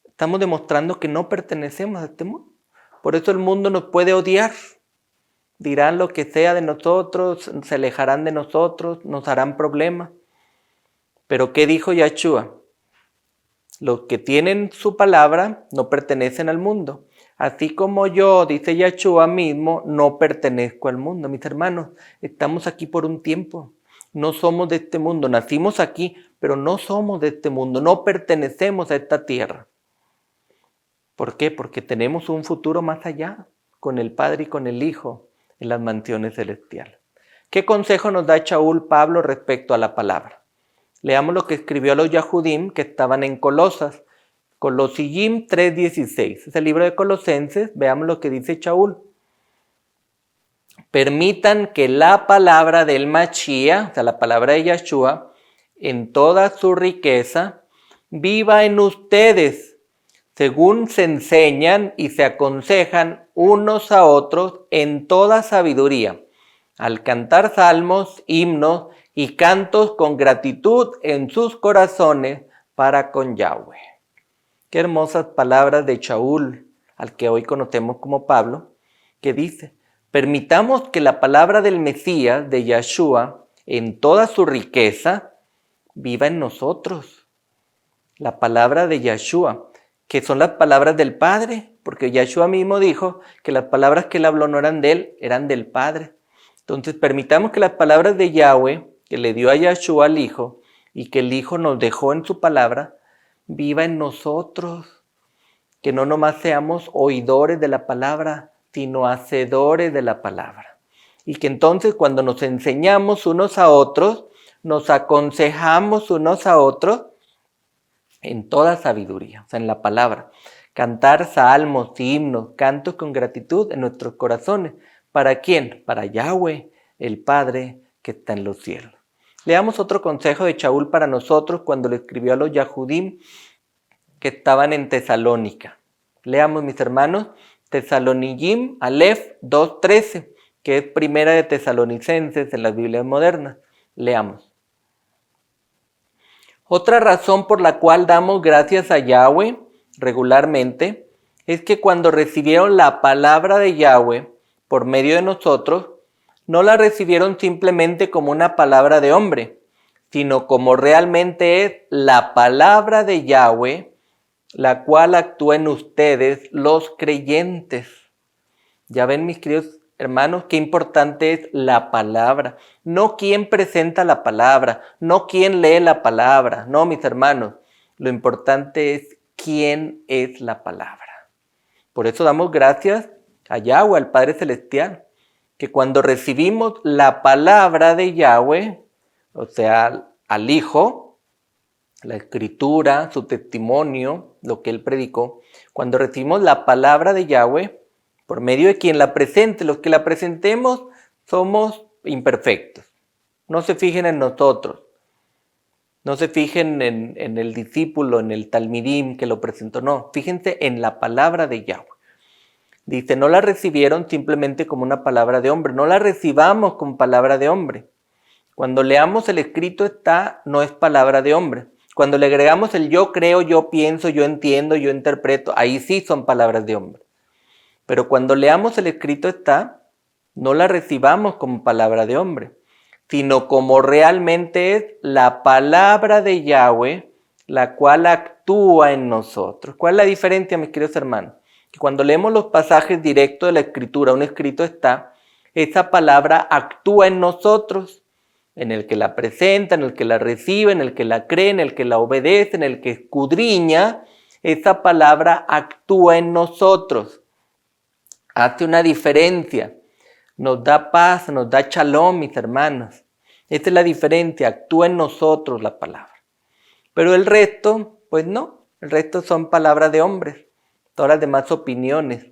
estamos demostrando que no pertenecemos a este mundo. Por eso el mundo nos puede odiar. Dirán lo que sea de nosotros, se alejarán de nosotros, nos harán problemas. Pero ¿qué dijo Yahshua? Los que tienen su palabra no pertenecen al mundo. Así como yo, dice Yahshua mismo, no pertenezco al mundo. Mis hermanos, estamos aquí por un tiempo. No somos de este mundo. Nacimos aquí, pero no somos de este mundo. No pertenecemos a esta tierra. ¿Por qué? Porque tenemos un futuro más allá, con el Padre y con el Hijo, en las mansiones celestiales. ¿Qué consejo nos da Shaul Pablo respecto a la palabra? Leamos lo que escribió a los Yahudim que estaban en Colosas. Colosiyim 3:16. Es el libro de Colosenses. Veamos lo que dice Shaul. Permitan que la palabra del Mashiach, o sea, la palabra de Yahshua, en toda su riqueza, viva en ustedes, según se enseñan y se aconsejan unos a otros en toda sabiduría, al cantar salmos, himnos y cantos con gratitud en sus corazones para con Yahweh. Qué hermosas palabras de Shaul, al que hoy conocemos como Pablo, que dice: permitamos que la palabra del Mesías, de Yahshua, en toda su riqueza, viva en nosotros. La palabra de Yahshua, que son las palabras del Padre, porque Yahshua mismo dijo que las palabras que él habló no eran de él, eran del Padre. Entonces permitamos que las palabras de Yahweh, que le dio a Yahshua al Hijo, y que el Hijo nos dejó en su palabra, viva en nosotros. Que no nomás seamos oidores de la palabra, sino hacedores de la palabra. Y que entonces cuando nos enseñamos unos a otros, nos aconsejamos unos a otros en toda sabiduría, o sea, en la palabra. Cantar salmos, himnos, cantos con gratitud en nuestros corazones. ¿Para quién? Para Yahweh, el Padre que está en los cielos. Leamos otro consejo de Shaul para nosotros cuando le escribió a los Yahudim que estaban en Tesalónica. Leamos, mis hermanos, Tesalonikim, Aleph 2:13, que es primera de Tesalonicenses en las Biblias modernas. Leamos. Otra razón por la cual damos gracias a Yahweh regularmente es que cuando recibieron la palabra de Yahweh por medio de nosotros, no la recibieron simplemente como una palabra de hombre, sino como realmente es la palabra de Yahweh, la cual actúa en ustedes, los creyentes. Ya ven, mis queridos hermanos, qué importante es la palabra. No quién presenta la palabra, no quién lee la palabra. No, mis hermanos, lo importante es quién es la palabra. Por eso damos gracias a Yahweh, al Padre Celestial, que cuando recibimos la palabra de Yahweh, o sea, al Hijo, la Escritura, su testimonio, lo que Él predicó, cuando recibimos la palabra de Yahweh, por medio de quien la presente, los que la presentemos somos imperfectos. No se fijen en nosotros, no se fijen en el discípulo, en el talmidim que lo presentó, no, fíjense en la palabra de Yahweh. Dice, no la recibieron simplemente como una palabra de hombre, no la recibamos como palabra de hombre. Cuando leamos el escrito está, no es palabra de hombre. Cuando le agregamos el yo creo, yo pienso, yo entiendo, yo interpreto, ahí sí son palabras de hombre. Pero cuando leamos el escrito está, no la recibamos como palabra de hombre, sino como realmente es la palabra de Yahweh, la cual actúa en nosotros. ¿Cuál es la diferencia, mis queridos hermanos? Que cuando leemos los pasajes directos de la escritura, un escrito está, esa palabra actúa en nosotros, en el que la presenta, en el que la recibe, en el que la cree, en el que la obedece, en el que escudriña, esa palabra actúa en nosotros. Hace una diferencia, nos da paz, nos da shalom, mis hermanos. Esta es la diferencia, actúa en nosotros la palabra. Pero el resto, pues no, el resto son palabras de hombres, todas las demás opiniones.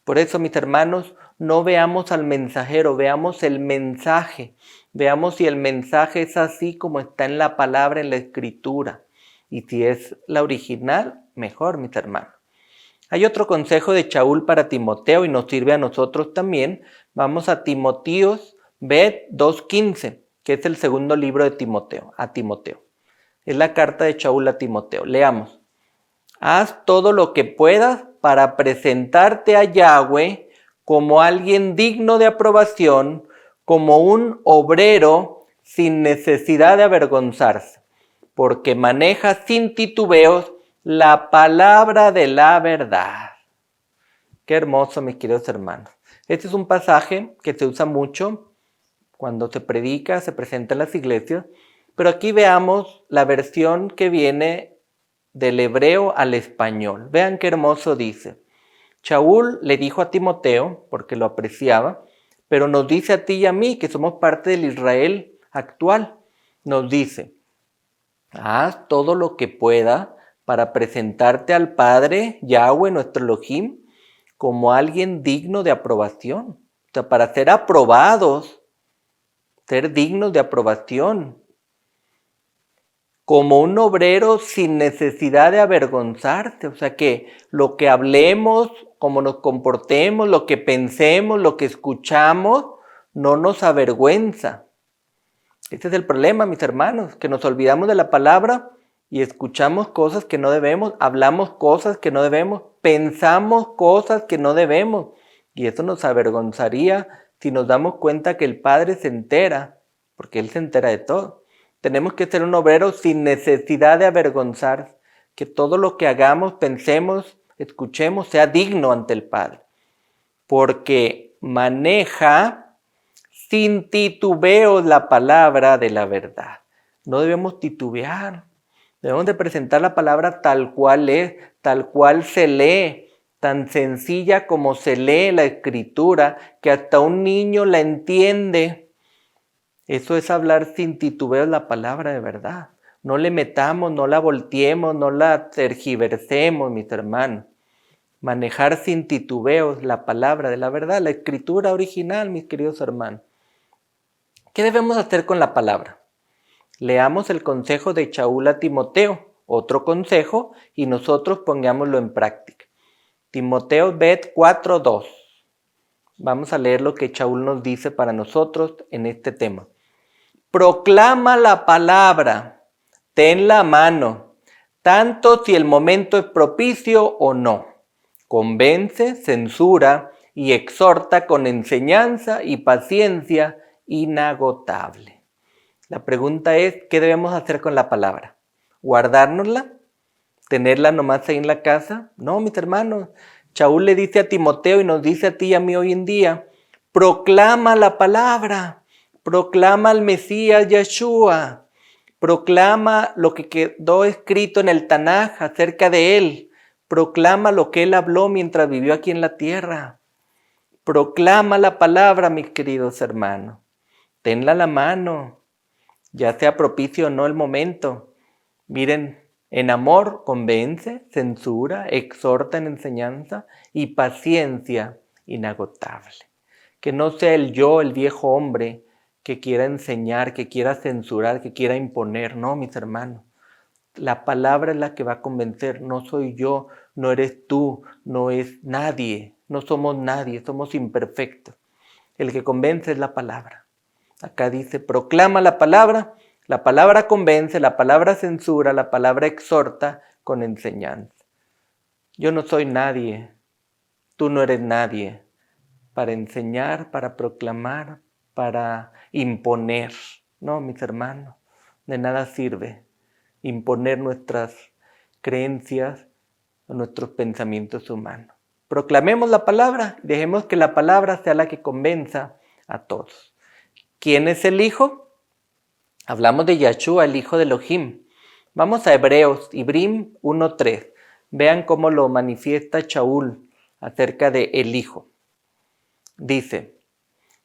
Por eso, mis hermanos, no veamos al mensajero, veamos el mensaje. Veamos si el mensaje es así como está en la palabra, en la escritura. Y si es la original, mejor, mis hermanos. Hay otro consejo de Shaul para Timoteo y nos sirve a nosotros también. Vamos a Timoteos Bet 2:15, que es el segundo libro de Timoteo, a Timoteo. Es la carta de Shaul a Timoteo. Leamos. Haz todo lo que puedas para presentarte a Yahweh como alguien digno de aprobación, como un obrero sin necesidad de avergonzarse, porque maneja sin titubeos la palabra de la verdad. Qué hermoso, mis queridos hermanos. Este es un pasaje que se usa mucho cuando se predica, se presenta en las iglesias, pero aquí veamos la versión que viene del hebreo al español. Vean qué hermoso dice. Shaul le dijo a Timoteo, porque lo apreciaba, pero nos dice a ti y a mí, que somos parte del Israel actual, nos dice, haz todo lo que pueda para presentarte al Padre, Yahweh, nuestro Elohim, como alguien digno de aprobación. O sea, para ser aprobados, ser dignos de aprobación. Como un obrero sin necesidad de avergonzarse. O sea, que lo que hablemos, cómo nos comportemos, lo que pensemos, lo que escuchamos, no nos avergüenza. Este es el problema, mis hermanos, que nos olvidamos de la palabra y escuchamos cosas que no debemos, hablamos cosas que no debemos, pensamos cosas que no debemos. Y eso nos avergonzaría si nos damos cuenta que el Padre se entera, porque Él se entera de todo. Tenemos que ser un obrero sin necesidad de avergonzar, que todo lo que hagamos, pensemos, escuchemos, sea digno ante el Padre. Porque maneja sin titubeos la palabra de la verdad. No debemos titubear. Debemos de presentar la palabra tal cual es, tal cual se lee, tan sencilla como se lee la Escritura, que hasta un niño la entiende. Eso es hablar sin titubeos la palabra de verdad. No le metamos, no la volteemos, no la tergiversemos, mis hermanos. Manejar sin titubeos la palabra de la verdad, la Escritura original, mis queridos hermanos. ¿Qué debemos hacer con la palabra? Leamos el consejo de Shaul a Timoteo, otro consejo, y nosotros pongámoslo en práctica. Timoteo Bet 4:2. Vamos a leer lo que Shaul nos dice para nosotros en este tema. Proclama la palabra, tenla a mano, tanto si el momento es propicio o no. Convence, censura y exhorta con enseñanza y paciencia inagotable. La pregunta es, ¿qué debemos hacer con la palabra? ¿Guardárnosla? ¿Tenerla nomás ahí en la casa? No, mis hermanos. Shaul le dice a Timoteo y nos dice a ti y a mí hoy en día, proclama la palabra, proclama al Mesías Yeshua, proclama lo que quedó escrito en el Tanaj acerca de él, proclama lo que él habló mientras vivió aquí en la tierra. Proclama la palabra, mis queridos hermanos. Tenla a la mano. Ya sea propicio o no el momento. Miren, en amor convence, censura, exhorta en enseñanza y paciencia inagotable. Que no sea el yo, el viejo hombre, que quiera enseñar, que quiera censurar, que quiera imponer. No, mis hermanos. La palabra es la que va a convencer. No soy yo, no eres tú, no es nadie. No somos nadie, somos imperfectos. El que convence es la palabra. Acá dice, proclama la palabra convence, la palabra censura, la palabra exhorta con enseñanza. Yo no soy nadie, tú no eres nadie para enseñar, para proclamar, para imponer. No, mis hermanos, de nada sirve imponer nuestras creencias o nuestros pensamientos humanos. Proclamemos la palabra, dejemos que la palabra sea la que convenza a todos. ¿Quién es el Hijo? Hablamos de Yahshua, el Hijo de Elohim. Vamos a Hebreos, Ibrim 1:3. Vean cómo lo manifiesta Shaul acerca de el Hijo. Dice,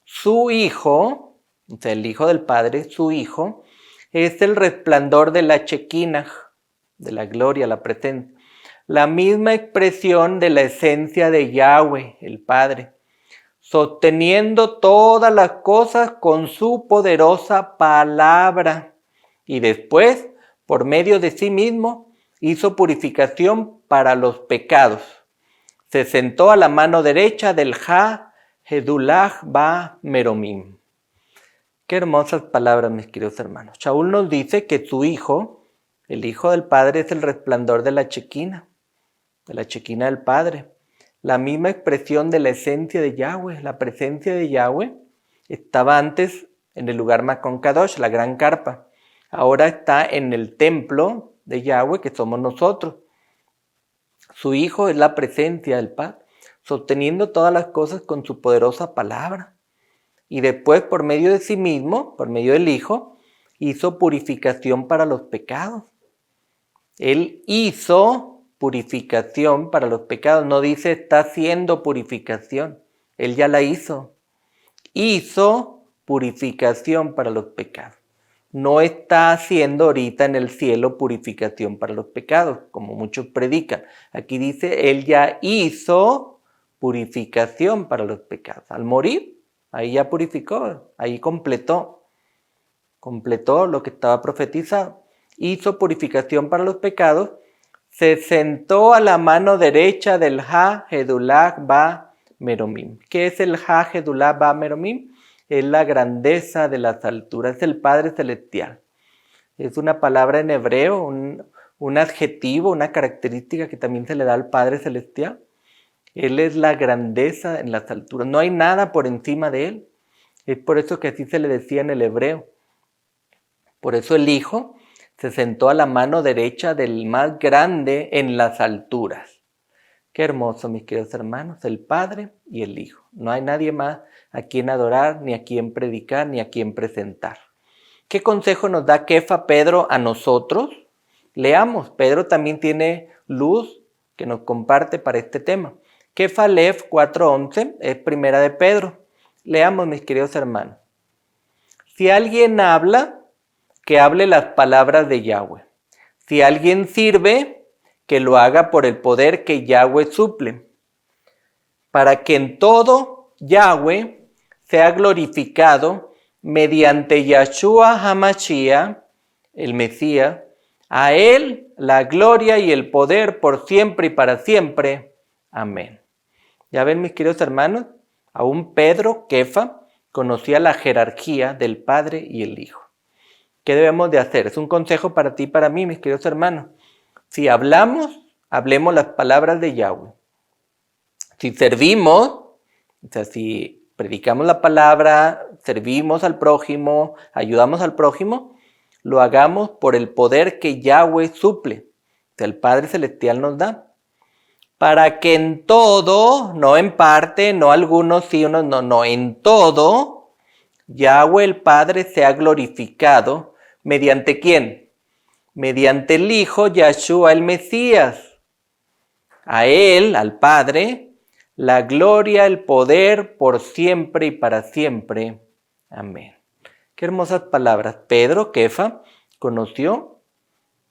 su Hijo, o sea, el Hijo del Padre, su Hijo, es el resplandor de la Shekinah, de la gloria, la presencia. La misma expresión de la esencia de Yahweh, el Padre, sosteniendo todas las cosas con su poderosa palabra. Y después, por medio de sí mismo, hizo purificación para los pecados. Se sentó a la mano derecha del Ha-Hedullah Ba-Meromim. Qué hermosas palabras, mis queridos hermanos. Shaul nos dice que su Hijo, el Hijo del Padre, es el resplandor de la Shekinah del Padre. La misma expresión de la esencia de Yahweh. La presencia de Yahweh estaba antes en el lugar Makon Kadosh, la gran carpa. Ahora está en el templo de Yahweh, que somos nosotros. Su Hijo es la presencia del Padre, sosteniendo todas las cosas con su poderosa palabra. Y después, por medio de sí mismo, por medio del Hijo, hizo purificación para los pecados. Él hizo purificación para los pecados. No dice está haciendo purificación. Él ya la hizo. Hizo purificación para los pecados. No está haciendo ahorita en el cielo purificación para los pecados, como muchos predican. Aquí dice, Él ya hizo purificación para los pecados. Al morir, ahí ya purificó, ahí completó lo que estaba profetizado. Hizo purificación para los pecados. Se sentó a la mano derecha del Ha-Hedullah Ba-Meromim. ¿Qué es el Ha-Hedullah Ba-Meromim? es la grandeza de las alturas, es el Padre Celestial. Es una palabra en hebreo, un adjetivo, una característica que también se le da al Padre Celestial. Él es la grandeza en las alturas, no hay nada por encima de Él. Es por eso que así se le decía en el hebreo. Por eso el Hijo se sentó a la mano derecha del más grande en las alturas. Qué hermoso, mis queridos hermanos, el Padre y el Hijo. No hay nadie más a quien adorar, ni a quien predicar, ni a quien presentar. ¿Qué consejo nos da Kefa Pedro a nosotros? Leamos, Pedro también tiene luz que nos comparte para este tema. Kefa Lev 4:11 es primera de Pedro. Leamos, mis queridos hermanos. Si alguien habla, que hable las palabras de Yahweh. Si alguien sirve, que lo haga por el poder que Yahweh suple, para que en todo Yahweh sea glorificado mediante Yahshua HaMashiach, el Mesías, a Él la gloria y el poder por siempre y para siempre. Amén. Ya ven, mis queridos hermanos, aún Pedro, Kefa, conocía la jerarquía del Padre y el Hijo. ¿Qué debemos de hacer? Es un consejo para ti y para mí, mis queridos hermanos. Si hablamos, hablemos las palabras de Yahweh. Si servimos, o sea, si predicamos la palabra, servimos al prójimo, ayudamos al prójimo, lo hagamos por el poder que Yahweh suple, que el Padre Celestial nos da. Para que en todo, no en parte, no algunos sí, unos no, en todo, Yahweh el Padre sea glorificado. ¿Mediante quién? Mediante el Hijo Yahshua el Mesías. A Él, al Padre, la gloria, el poder por siempre y para siempre. Amén. Qué hermosas palabras. Pedro, Kefa, conoció,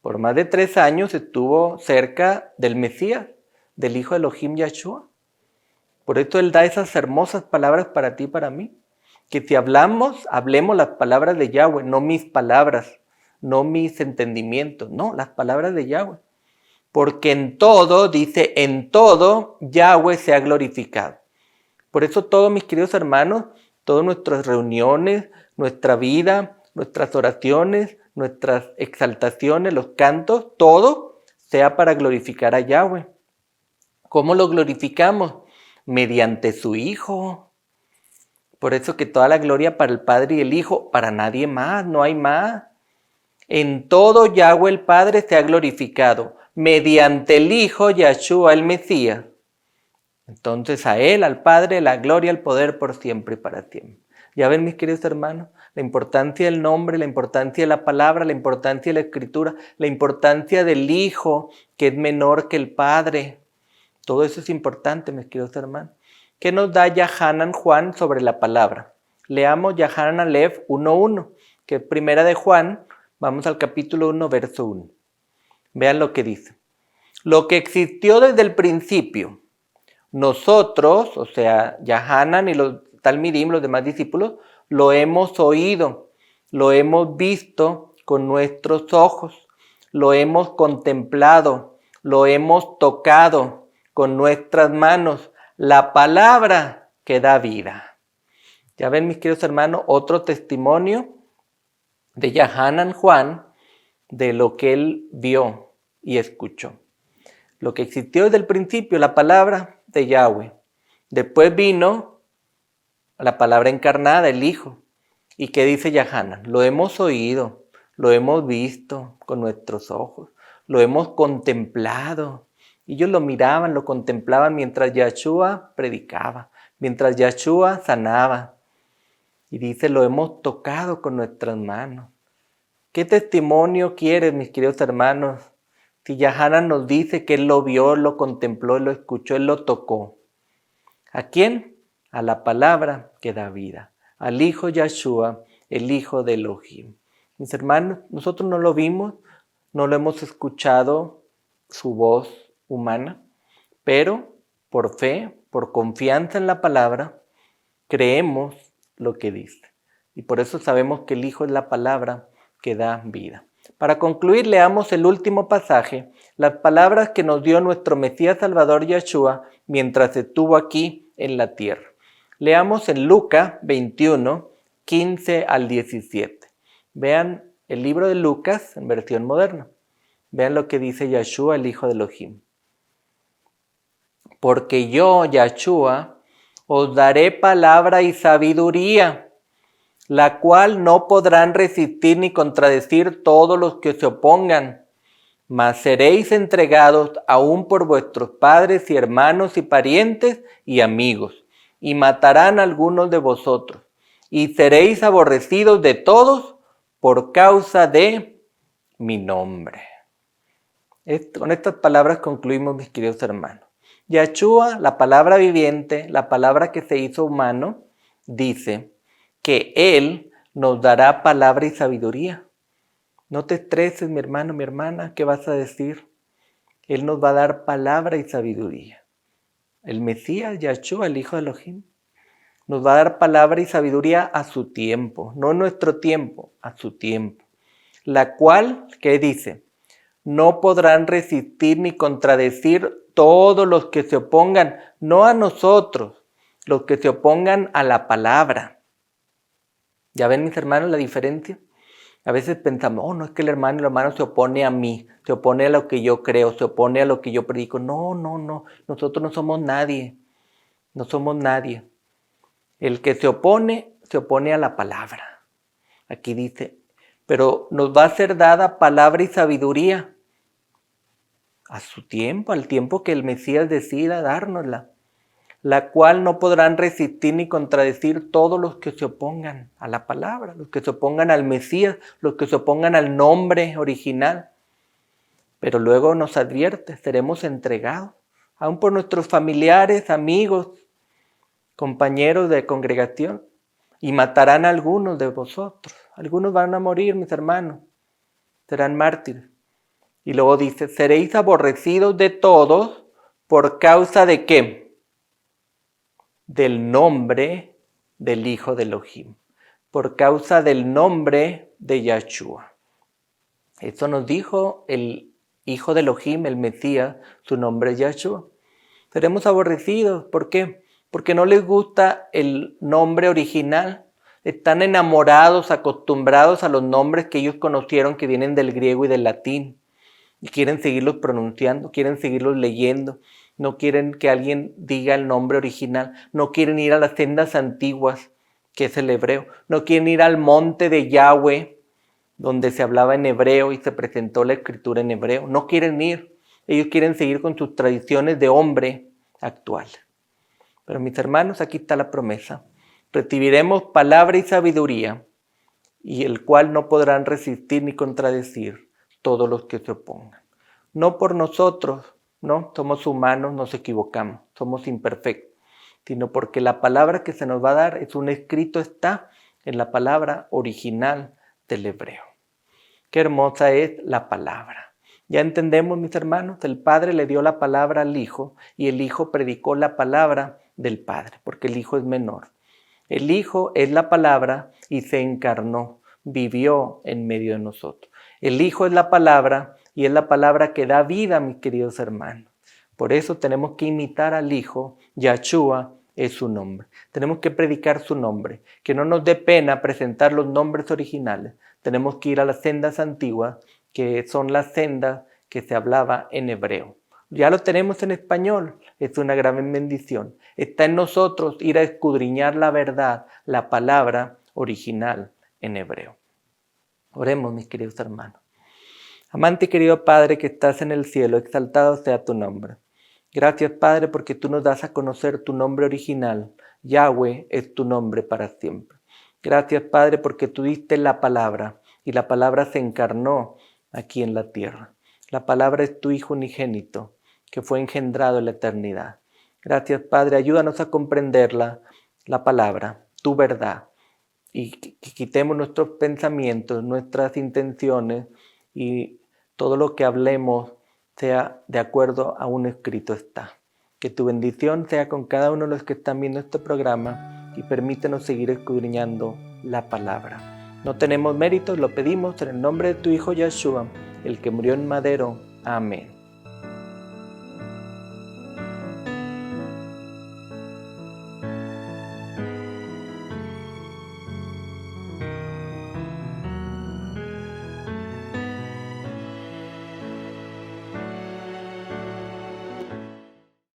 por más de 3 años estuvo cerca del Mesías, del Hijo Elohim Yahshua. Por eso Él da esas hermosas palabras para ti y para mí. Que si hablamos, hablemos las palabras de Yahweh, no mis palabras, no mis entendimientos, no, las palabras de Yahweh. Porque en todo, dice, en todo Yahweh se ha glorificado. Por eso todos mis queridos hermanos, todas nuestras reuniones, nuestra vida, nuestras oraciones, nuestras exaltaciones, los cantos, todo sea para glorificar a Yahweh. ¿Cómo lo glorificamos? Mediante su Hijo. Por eso que toda la gloria para el Padre y el Hijo, para nadie más, no hay más. En todo Yahweh el Padre se ha glorificado, mediante el Hijo Yahshua el Mesías. Entonces a Él, al Padre, la gloria, el poder por siempre y para siempre. Ya ven, mis queridos hermanos, la importancia del nombre, la importancia de la palabra, la importancia de la escritura, la importancia del Hijo, que es menor que el Padre. Todo eso es importante, mis queridos hermanos. ¿Qué nos da Yahanan Juan sobre la palabra? Leamos Yahanan Aleph 1:1, que es primera de Juan. Vamos al capítulo 1, verso 1. Vean lo que dice. Lo que existió desde el principio, nosotros, o sea, Yahanan y los Talmidim, los demás discípulos, lo hemos oído, lo hemos visto con nuestros ojos, lo hemos contemplado, lo hemos tocado con nuestras manos, la palabra que da vida. Ya ven, mis queridos hermanos, otro testimonio de Yahanan Juan, de lo que él vio y escuchó. Lo que existió desde el principio, la palabra de Yahweh. Después vino la palabra encarnada, el Hijo. ¿Y qué dice Yahanan? Lo hemos oído, lo hemos visto con nuestros ojos, lo hemos contemplado. Ellos lo miraban, lo contemplaban mientras Yahshua predicaba, mientras Yahshua sanaba. Y dice, lo hemos tocado con nuestras manos. ¿Qué testimonio quieres, mis queridos hermanos? Si Yahanan nos dice que él lo vio, lo contempló, lo escuchó, él lo tocó. ¿A quién? A la palabra que da vida, al Hijo Yahshua, el Hijo de Elohim. Mis hermanos, nosotros no lo vimos, no lo hemos escuchado su voz humana, pero por fe, por confianza en la palabra, creemos lo que dice. Y por eso sabemos que el Hijo es la palabra que da vida. Para concluir, leamos el último pasaje, las palabras que nos dio nuestro Mesías Salvador Yahshua mientras estuvo aquí en la tierra. Leamos en Lucas 21, 15 al 17. Vean el libro de Lucas en versión moderna. Vean lo que dice Yahshua, el hijo de Elohim. Porque yo, Yahshua, os daré palabra y sabiduría, la cual no podrán resistir ni contradecir todos los que se opongan, mas seréis entregados aún por vuestros padres y hermanos y parientes y amigos, y matarán a algunos de vosotros, y seréis aborrecidos de todos por causa de mi nombre. Con estas palabras concluimos, mis queridos hermanos. Yahshua, la palabra viviente, la palabra que se hizo humano, dice que Él nos dará palabra y sabiduría. No te estreses, mi hermano, mi hermana, ¿qué vas a decir? Él nos va a dar palabra y sabiduría. El Mesías, Yahshua, el hijo de Elohim, nos va a dar palabra y sabiduría a su tiempo, no nuestro tiempo, a su tiempo. La cual, ¿qué dice? No podrán resistir ni contradecir todos los que se opongan, no a nosotros, los que se opongan a la palabra. ¿Ya ven, mis hermanos, la diferencia? A veces pensamos, no es que el hermano se opone a mí, se opone a lo que yo creo, se opone a lo que yo predico. No, nosotros no somos nadie, no somos nadie. El que se opone a la palabra. Aquí dice, pero nos va a ser dada palabra y sabiduría a su tiempo, al tiempo que el Mesías decida dárnosla, la cual no podrán resistir ni contradecir todos los que se opongan a la palabra, los que se opongan al Mesías, los que se opongan al nombre original. Pero luego nos advierte, seremos entregados, aun por nuestros familiares, amigos, compañeros de congregación, y matarán a algunos de vosotros. Algunos van a morir, mis hermanos, serán mártires. Y luego dice, seréis aborrecidos de todos por causa de ¿qué? Del nombre del Hijo de Elohim, por causa del nombre de Yahshua. Eso nos dijo el Hijo de Elohim, el Mesías, su nombre es Yahshua. Seremos aborrecidos, ¿por qué? Porque no les gusta el nombre original. Están enamorados, acostumbrados a los nombres que ellos conocieron que vienen del griego y del latín. Y quieren seguirlos pronunciando, quieren seguirlos leyendo. No quieren que alguien diga el nombre original. No quieren ir a las sendas antiguas, que es el hebreo. No quieren ir al monte de Yahweh, donde se hablaba en hebreo y se presentó la escritura en hebreo. No quieren ir. Ellos quieren seguir con sus tradiciones de hombre actual. Pero mis hermanos, aquí está la promesa. Recibiremos palabra y sabiduría, y el cual no podrán resistir ni contradecir todos los que se opongan. No por nosotros, no, somos humanos, nos equivocamos, somos imperfectos, sino porque la palabra que se nos va a dar es un escrito, está en la palabra original del hebreo. Qué hermosa es la palabra. Ya entendemos, mis hermanos, el Padre le dio la palabra al Hijo y el Hijo predicó la palabra del Padre, porque el Hijo es menor. El Hijo es la palabra y se encarnó, vivió en medio de nosotros. El Hijo es la palabra y es la palabra que da vida, mis queridos hermanos. Por eso tenemos que imitar al Hijo. Yahshua es su nombre. Tenemos que predicar su nombre. Que no nos dé pena presentar los nombres originales. Tenemos que ir a las sendas antiguas, que son las sendas que se hablaba en hebreo. Ya lo tenemos en español, es una gran bendición. Está en nosotros ir a escudriñar la verdad, la palabra original en hebreo. Oremos, mis queridos hermanos. Amante y querido Padre que estás en el cielo, exaltado sea tu nombre. Gracias, Padre, porque tú nos das a conocer tu nombre original. Yahweh es tu nombre para siempre. Gracias, Padre, porque tú diste la palabra y la palabra se encarnó aquí en la tierra. La palabra es tu Hijo unigénito, que fue engendrado en la eternidad. Gracias, Padre, ayúdanos a comprenderla, la palabra, tu verdad, y que quitemos nuestros pensamientos, nuestras intenciones y todo lo que hablemos sea de acuerdo a un escrito está. Que tu bendición sea con cada uno de los que están viendo este programa y permítenos seguir escudriñando la palabra. No tenemos méritos, lo pedimos en el nombre de tu Hijo Yahshua, el que murió en madero. Amén.